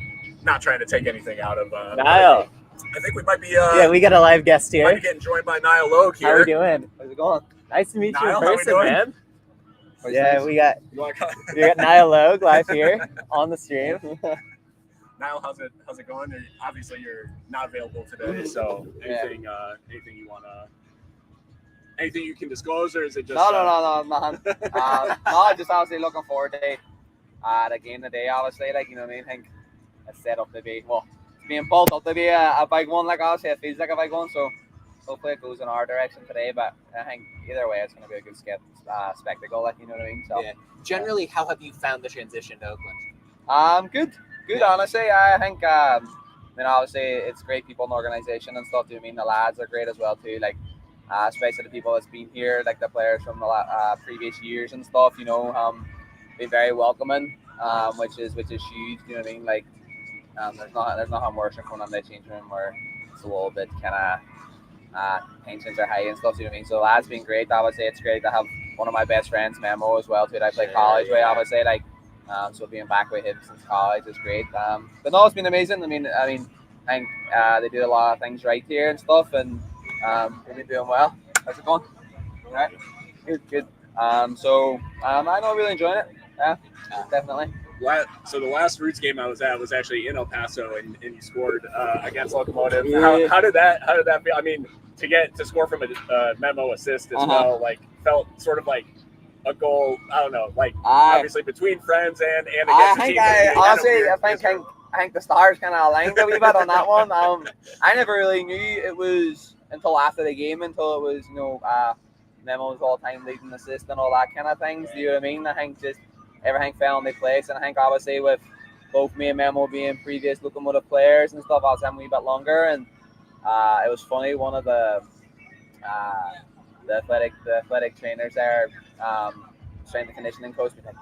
Not trying to take anything out of Niall. I think we might be we got a live guest here. Might be getting joined by Niall Logue here. How are you doing? How's it going? Nice to meet Niall, you in person, man. Yeah, we got Niall Logue live here on the stream. Niall, how's it going? Obviously you're not available today, so anything you wanna anything you can disclose, or is it just no, nothing. No, just obviously looking forward to the game today. Obviously, like, you know what I mean. I think it's set up to be it's being built up to be a big one. Like, obviously, it feels like a big one. So hopefully it goes in our direction today. But I think either way, it's going to be a good spectacle. Like, you know what I mean. So Generally, how have you found the transition to Oakland? Good. Honestly, I think. I mean, obviously, it's great people in the organization and stuff. Do you mean the lads are great as well too? Like. Especially the people that's been here, like the players from the previous years and stuff, you know, be very welcoming, which is huge. You know what I mean? Like, there's nothing worse than coming on the change room where it's a little bit kind of tensions are high and stuff. You know what I mean? So lads been great. Obviously, it's great to have one of my best friends, Memo, as well too. That I played college with. Obviously, like, so being back with him since college is great. But no, it's been amazing. I mean, I think they do a lot of things right here and stuff, and. We've been doing well. How's it going? All right. Good. So I'm really enjoying it. Yeah, definitely. So the last Roots game I was at was actually in El Paso, and you scored against Locomotive. Yeah. How did that feel? I mean, to score from a Memo assist as well, like felt sort of like a goal. I don't know, like obviously between friends and against the team. I think the stars kind of aligned a wee bit on that one. I never really knew it was until after the game, until it was, you know, Memo's all-time leading assist and all that kind of things. Do you know what I mean? I think just everything fell into place, and I think obviously with both me and Memo being previous Locomotive players and stuff, I was having a wee bit longer, and it was funny. One of the athletic trainers there, strength and conditioning coach, was like,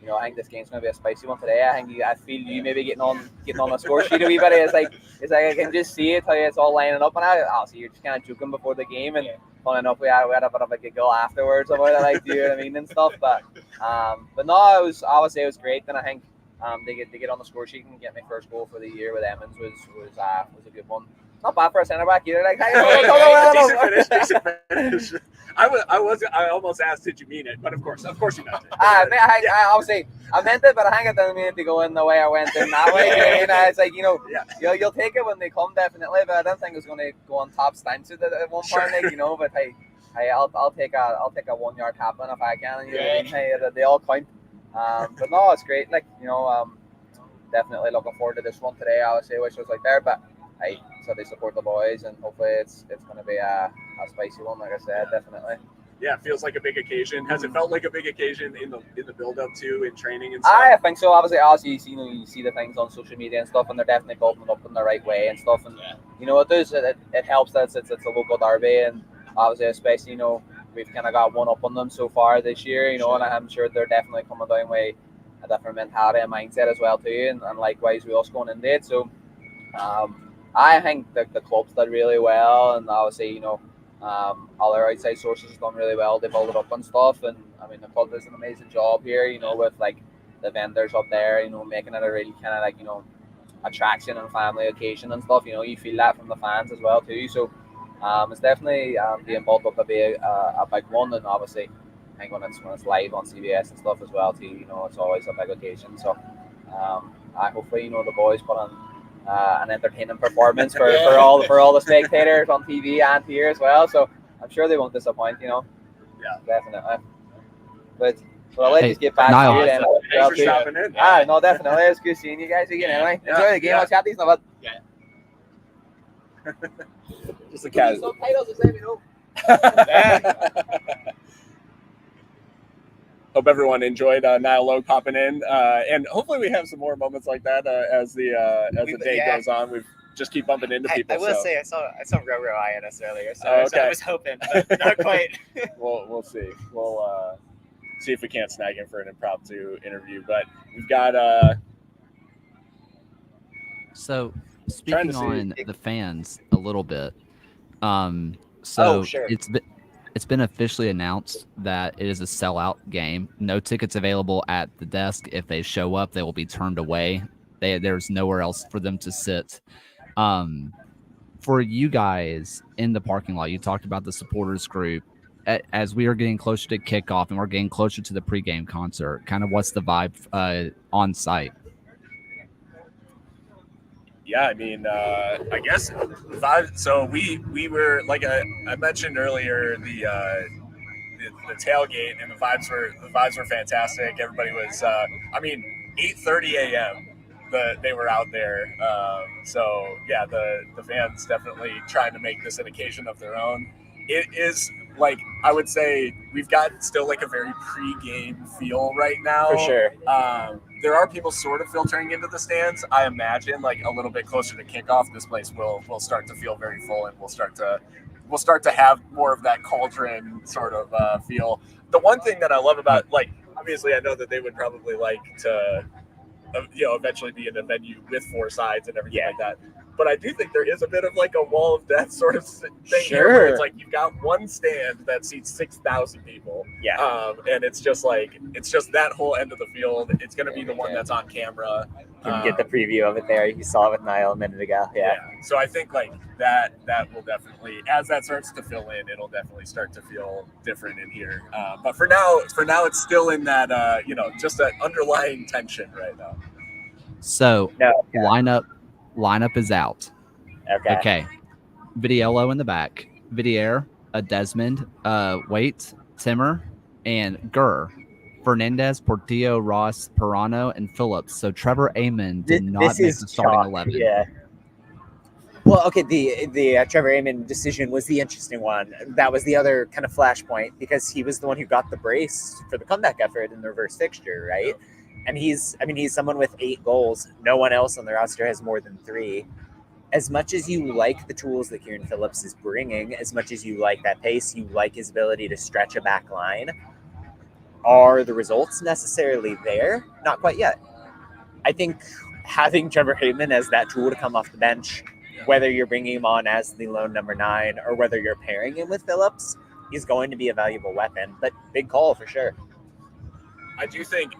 you know, I think this game's gonna be a spicy one today. I feel you maybe getting on the score sheet a wee bit. It's like I can just see it, how it's all lining up, and obviously you're just kind of joking before the game, and funny enough, we had a bit of a giggle afterwards about it, like, do you know what I mean, and stuff. But no, it was obviously great, and I think they get on the score sheet and get my first goal for the year with Emmons was a good one. Not bad for a centre back either. Like, decent finish. I almost asked, did you mean it? But of course you meant it. I obviously I meant it, but I think it doesn't mean it to go in the way I went in that way. You know, it's like, you know, you'll take it when they come, definitely. But I don't think it's going to go on top stance at one point, like, you know. But hey, I'll take a 1 yard tap in if I can. You know what I mean? Hey, they all count. But no, it's great. Like, you know, definitely looking forward to this one today. Obviously, I wish I was like there, but hey, so they support the boys, and hopefully it's going to be a spicy one, like I said, definitely. Yeah, it feels like a big occasion. Has it felt like a big occasion in the build up to in training and stuff? I think so. Obviously, you see the things on social media and stuff, and they're definitely building up in the right way and stuff. And it does. It helps that it's a local derby, and obviously, especially we've kind of got one up on them so far this year. And I'm sure they're definitely coming down with a different mentality and mindset as well too, and likewise we us going into it. So, I think the club's done really well, and obviously all our outside sources have done really well. They build it up and stuff, and I mean the club does an amazing job here. With like the vendors up there, making it a really kind of like attraction and family occasion and stuff. You feel that from the fans as well too. So it's definitely being built up to be a big one, and obviously I think when it's live on CBS and stuff as well too. It's always a big occasion. So I hopefully the boys put on an entertaining performance for all the spectators on TV and here as well. So I'm sure they won't disappoint. Yeah, definitely. But I'll let you get back to you then. Thanks for stopping in. No, definitely. It's good seeing you guys again. Anyway, enjoy the game. I'll chat these now. Just a cat. Subtitles just let me know. Hope everyone enjoyed Niall Logue popping in, and hopefully we have some more moments like that as the day goes on. We just keep bumping into people. I will say I saw Roro eyeing us earlier, so I was hoping, but not quite. We'll see. We'll see if we can't snag him for an impromptu interview. But we've got So speaking on the fans a little bit, sure. It's been officially announced that it is a sellout game. No tickets available at the desk. If they show up, they will be turned away. There's nowhere else for them to sit. For you guys in the parking lot, you talked about the supporters group. As we are getting closer to kickoff and we're getting closer to the pregame concert, kind of what's the vibe on site? Yeah, I mean, I guess vibe. So we were like I mentioned earlier, the tailgate and the vibes were fantastic. Everybody was 8:30 a.m. They were out there. So yeah, the fans definitely trying to make this an occasion of their own. It is like I would say we've got still like a very pre-game feel right now. For sure. There are people sort of filtering into the stands. I imagine like a little bit closer to kickoff, this place will start to feel very full, and we'll start to have more of that cauldron sort of feel. The one thing that I love about, like, obviously I know that they would probably like to eventually be in a venue with four sides and everything like that. But I do think there is a bit of like a wall of death sort of thing here, where it's like you've got one stand that seats 6,000 people. Yeah. And it's just that whole end of the field. It's going to be the one that's on camera. You can get the preview of it there. You saw it with Niall a minute ago. Yeah. So I think like that will definitely, as that starts to fill in, it'll definitely start to feel different in here. But for now, it's still in that just that underlying tension right now. So lineup is out. Okay. Vidiello in the back. Vidier, Desmond, Waite, Timmer, and Gurr. Fernandez, Portillo, Ross, Pirano, and Phillips. So Trevor Amon did not make the starting 11. Yeah. Well, okay, the Trevor Amon decision was the interesting one. That was the other kind of flashpoint, because he was the one who got the brace for the comeback effort in the reverse fixture, right? And he's someone with 8 goals. No one else on the roster has more than 3. As much as you like the tools that Kieran Phillips is bringing, as much as you like that pace, you like his ability to stretch a back line, are the results necessarily there? Not quite yet. I think having Trevor Heyman as that tool to come off the bench, whether you're bringing him on as the lone number 9 or whether you're pairing him with Phillips, he's going to be a valuable weapon. But big call for sure. I do think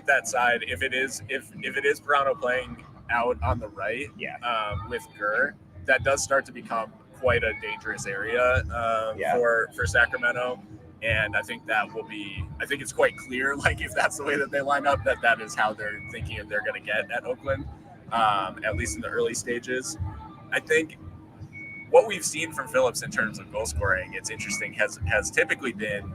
that side, if it is Pirano playing out on the right, with Gurr, that does start to become quite a dangerous area for Sacramento. And I think it's quite clear, like, if that's the way that they line up, that is how they're thinking they're going to get at Oakland, at least in the early stages. I think what we've seen from Phillips in terms of goal scoring, it's interesting, has typically been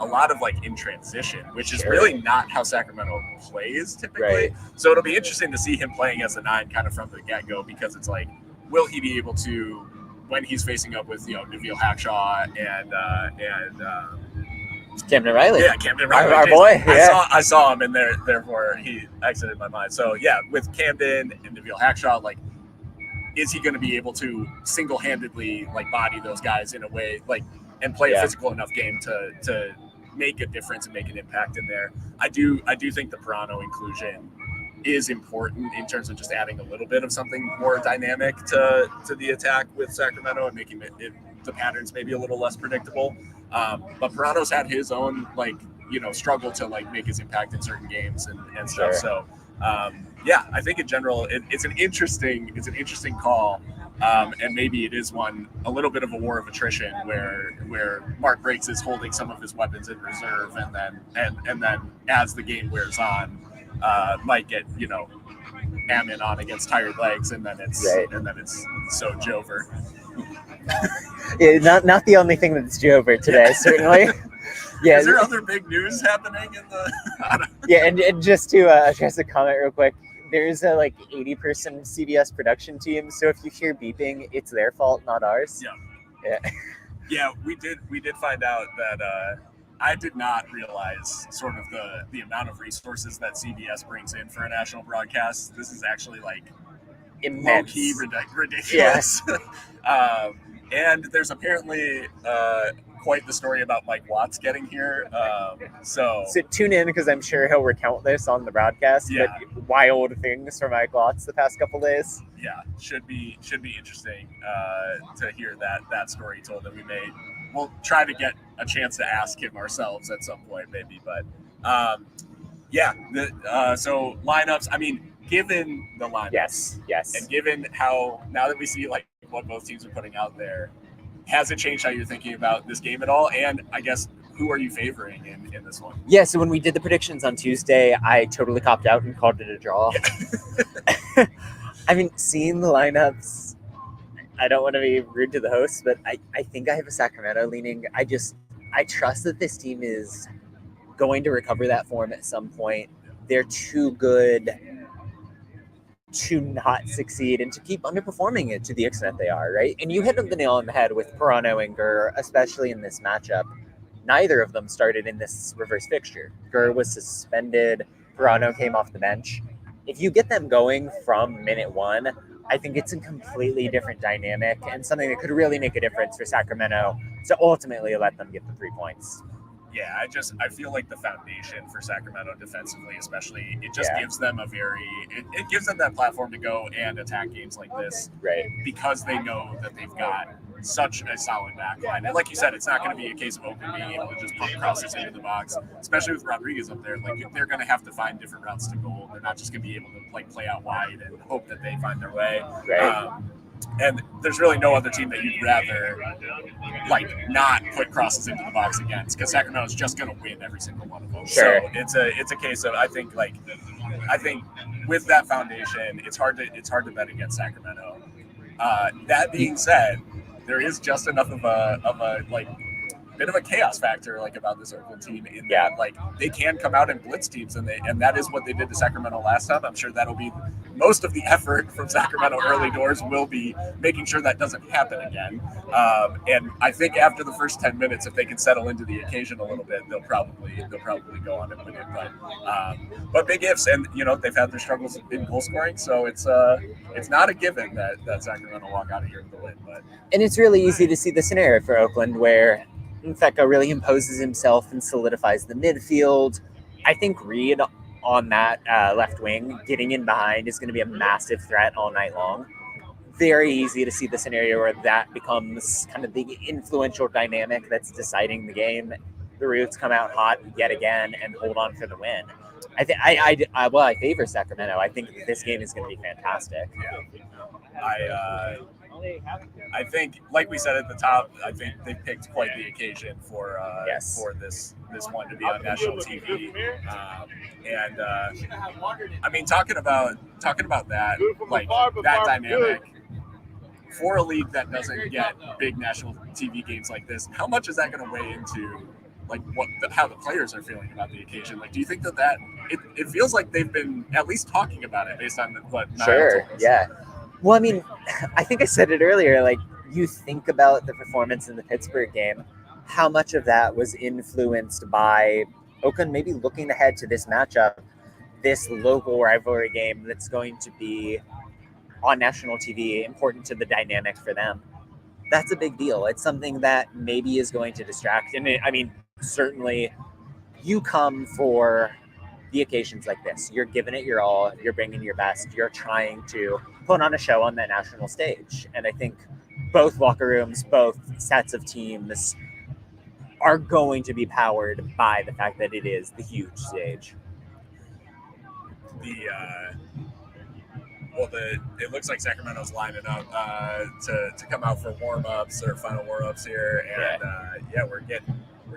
a lot of like in transition, which is really not how Sacramento plays typically. Right. So it'll be interesting to see him playing as a 9 kind of from the get-go, because it's like, will he be able to, when he's facing up with, Nabil Hackshaw and Camden Riley. Yeah, Camden Riley. Our boy. Yeah. I saw him, and therefore he exited my mind. So yeah, with Camden and Nabil Hackshaw, like, is he going to be able to single-handedly like body those guys in a way like and play a physical enough game to make a difference and make an impact in there? I do think the Pirano inclusion is important in terms of just adding a little bit of something more dynamic to the attack with Sacramento and making the patterns maybe a little less predictable. But Pirano's had his own struggle to like make his impact in certain games and stuff. So I think in general it's an interesting call. And maybe it is a little bit of a war of attrition where Mark Briggs is holding some of his weapons in reserve, and then as the game wears on, might get Ammon on against tired legs, and then it's Soj over. Yeah, not the only thing that's Jover today, certainly. Yeah. Is there other big news happening in the? Yeah, and just to address a comment real quick. There's a 80-person CBS production team, so if you hear beeping, it's their fault, not ours. Yeah, we did find out that I did not realize sort of the amount of resources that CBS brings in for a national broadcast. This is actually immense, low-key ridiculous. Yeah. And there's apparently quite the story about Mike Watts getting here. So tune in, because I'm sure he'll recount this on the broadcast. Yeah. But wild things for Mike Watts the past couple days. Yeah, should be interesting to hear that story told. That we'll try to get a chance to ask him ourselves at some point, maybe. But so lineups. I mean, given the lineups, yes, and given how now that we see what both teams are putting out there, has it changed how you're thinking about this game at all? And I guess, who are you favoring in this one? Yeah, so when we did the predictions on Tuesday, I totally copped out and called it a draw. Yeah. I mean, seeing the lineups, I don't want to be rude to the hosts, but I think I have a Sacramento leaning. I trust that this team is going to recover that form at some point. They're too good to not succeed and to keep underperforming it to the extent they are, right? And you hit the nail on the head with Pirano and Gurr, especially in this matchup. Neither of them started in this reverse fixture. Gurr was suspended. Pirano came off the bench. If you get them going from minute 1, I think it's a completely different dynamic and something that could really make a difference for Sacramento to ultimately let them get the 3 points. Yeah, I feel like the foundation for Sacramento defensively, especially, it just gives them it gives them that platform to go and attack games like this, right? Because they know that they've got such a solid back line. And like you said, it's not going to be a case of Oakland being able to just pump crosses into the box, especially with Rodriguez up there. They're going to have to find different routes to goal. They're not just going to be able to play out wide and hope that they find their way. Right. And there's really no other team that you'd rather not put crosses into the box against, because Sacramento's just going to win every single one of them. Sure. So it's a case of I think with that foundation, it's hard to bet against Sacramento. That being said, there is just enough of a bit of a chaos factor about this Oakland team in that they can come out and blitz teams, and that is what they did to Sacramento last time. I'm sure that'll be most of the effort from Sacramento early doors will be making sure that doesn't happen again. And I think after the first 10 minutes, if they can settle into the occasion a little bit, they'll probably go on and win it. But big ifs, and they've had their struggles in goal scoring, so it's not a given that Sacramento walk out of here with a win. And it's really easy to see the scenario for Oakland where Mfeka really imposes himself and solidifies the midfield. I think Reed on that left wing, getting in behind, is going to be a massive threat all night long. Very easy to see the scenario where that becomes kind of the influential dynamic that's deciding the game. The Roots come out hot yet again and hold on for the win. I favor Sacramento. I think this game is going to be fantastic. Yeah. I think, like we said at the top, I think they picked quite the occasion for this one to be on national TV. I mean, talking about that, that dynamic for a league that doesn't get big national TV games like this, how much is that going to weigh into how the players are feeling about the occasion. Like, do you think that it feels like they've been at least talking about it based on what? Sure. Yeah. Well, I mean, I think I said it earlier. Like, you think about the performance in the Pittsburgh game, how much of that was influenced by Oakland maybe looking ahead to this matchup, this local rivalry game that's going to be on national TV, important to the dynamic for them. That's a big deal. It's something that maybe is going to distract. And I mean, certainly you come for the occasions like this. You're giving it your all. You're bringing your best. You're trying to put on a show on that national stage. And I think both locker rooms, both sets of teams are going to be powered by the fact that it is the huge stage. It looks like Sacramento's lining up to come out for warm-ups or final warm-ups here, and we're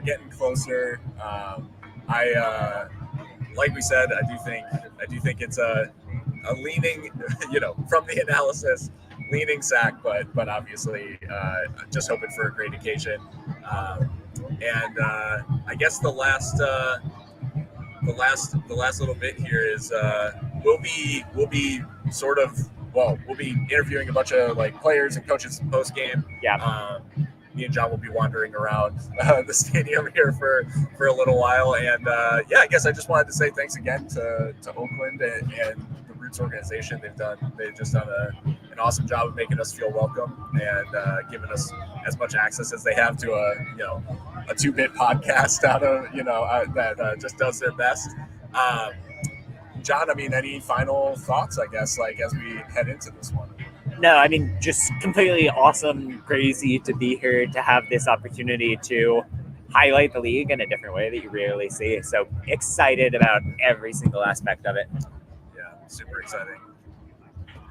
getting closer. Like we said, I do think it's a leaning, from the analysis, leaning Sac, but obviously just hoping for a great occasion. And I guess the last little bit here is we'll be interviewing a bunch of players and coaches post game. Yeah. Me and John will be wandering around the stadium here for a little while, and I guess I just wanted to say thanks again to Oakland and the Roots organization. They've just done an awesome job of making us feel welcome and giving us as much access as they have to a 2-bit podcast out of that just does their best. John, I mean, any final thoughts, I guess, as we head into this one? No, I mean, just completely awesome, crazy to be here, to have this opportunity to highlight the league in a different way that you rarely see. So excited about every single aspect of it. Yeah, super exciting.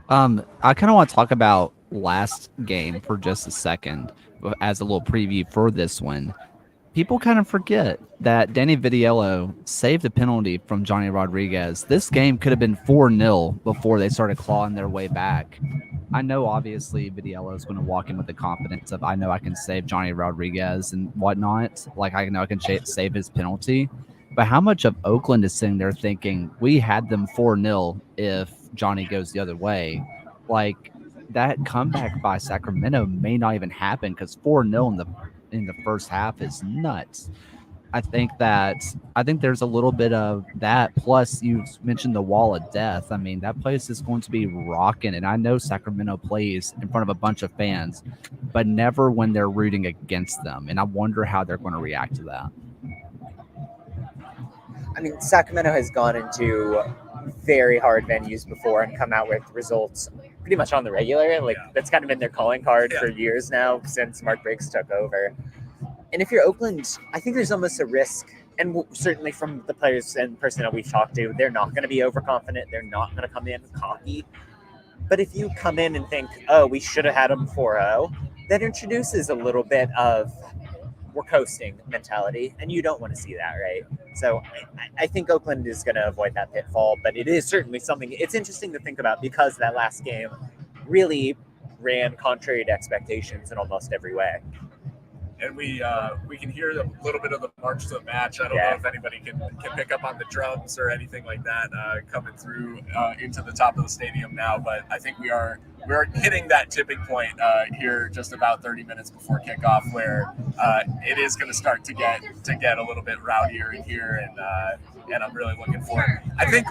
I kind of want to talk about last game for just a second as a little preview for this one. People kind of forget that Danny Vitiello saved a penalty from Johnny Rodriguez. This game could have been 4-0 before they started clawing their way back. I know, obviously, Vitiello is going to walk in with the confidence of, I know I can save Johnny Rodriguez and whatnot. I know I can save his penalty. But how much of Oakland is sitting there thinking, we had them 4-0 if Johnny goes the other way? That comeback by Sacramento may not even happen because 4-0 in the first half is nuts. I think there's a little bit of that. Plus, you mentioned the wall of death. I mean, that place is going to be rocking. And I know Sacramento plays in front of a bunch of fans, but never when they're rooting against them. And I wonder how they're going to react to that. I mean, Sacramento has gone into very hard venues before and come out with results pretty much on the regular. That's kind of been their calling card for years now since Mark Briggs took over. And if you're Oakland, I think there's almost a risk, and certainly from the players and personnel we've talked to, they're not going to be overconfident. They're not going to come in cocky. But if you come in and think, oh, we should have had them 4-0, that introduces a little bit of we're coasting mentality, and you don't want to see that, right? So I think Oakland is going to avoid that pitfall, but it is certainly something it's interesting to think about because that last game really ran contrary to expectations in almost every way. And we can hear a little bit of the march to the match. I don't know if anybody can pick up on the drums or anything like that coming through into the top of the stadium now. But I think we're hitting that tipping point here just about 30 minutes before kickoff, where it is going to start to get a little bit rowdier in here, and I'm really looking forward. I think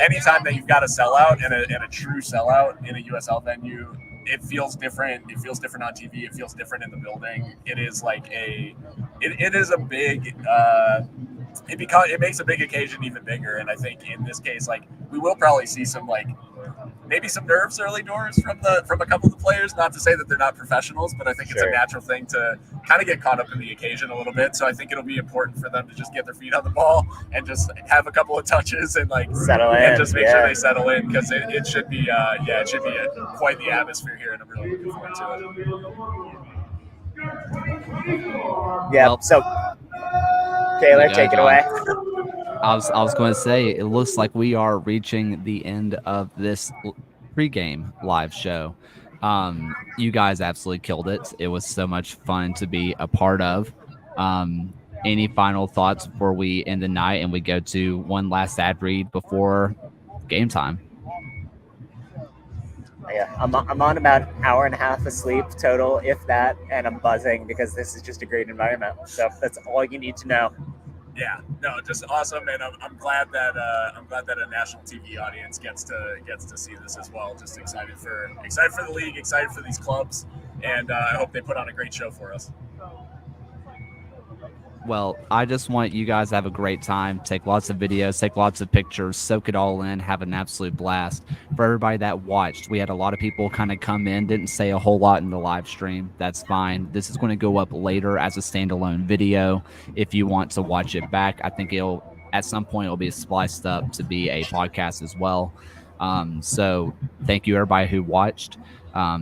anytime that you've got a sellout and a true sellout in a USL venue, it feels different. It feels different on TV. It feels different in the building. It is it is a big. It makes a big occasion even bigger. And I think in this case, we will probably see some maybe some nerves early doors from a couple of the players. Not to say that they're not professionals, but I think it's a natural thing to kind of get caught up in the occasion a little bit. So I think it'll be important for them to just get their feet on the ball and just have a couple of touches and settle in, and just make sure they settle in, because it should be quite the atmosphere here, and I'm really looking forward to it. Yeah. So Taylor, take it away. I was going to say, it looks like we are reaching the end of this pregame live show. You guys absolutely killed it. It was so much fun to be a part of. any final thoughts before we end the night and we go to one last ad read before game time? Yeah, I'm on about an hour and a half of sleep total, if that, and I'm buzzing because this is just a great environment. So that's all you need to know. Yeah, no, just awesome, and I'm glad that a national TV audience gets to see this as well. Just excited for the league, excited for these clubs, and I hope they put on a great show for us. Well, I just want you guys to have a great time, take lots of videos, take lots of pictures, soak it all in, have an absolute blast. For everybody that watched, we had a lot of people kind of come in, didn't say a whole lot in the live stream. That's fine. This is going to go up later as a standalone video. If you want to watch it back, I think at some point it'll be spliced up to be a podcast as well. So thank you everybody who watched.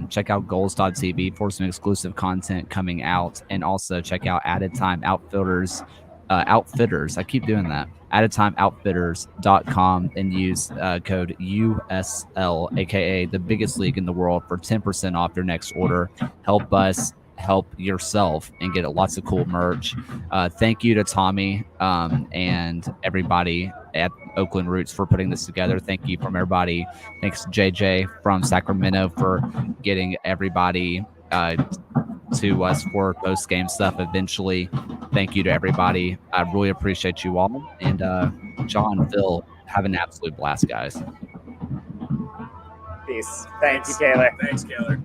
Check out goals.tv for some exclusive content coming out, and also check out Added Time Outfitters. I keep doing that. AddedTimeOutfitters.com and use code USL, aka the biggest league in the world, for 10% off your next order. Help us help yourself and get lots of cool merch. Thank you to Tommy and everybody at Oakland Roots for putting this together. Thank you from everybody. Thanks JJ from Sacramento for getting everybody to us for post-game stuff eventually. Thank you to everybody. I really appreciate you all. And John, Phil, have an absolute blast, guys. Peace. Thank you, Kaylor. Thanks, Kaylor.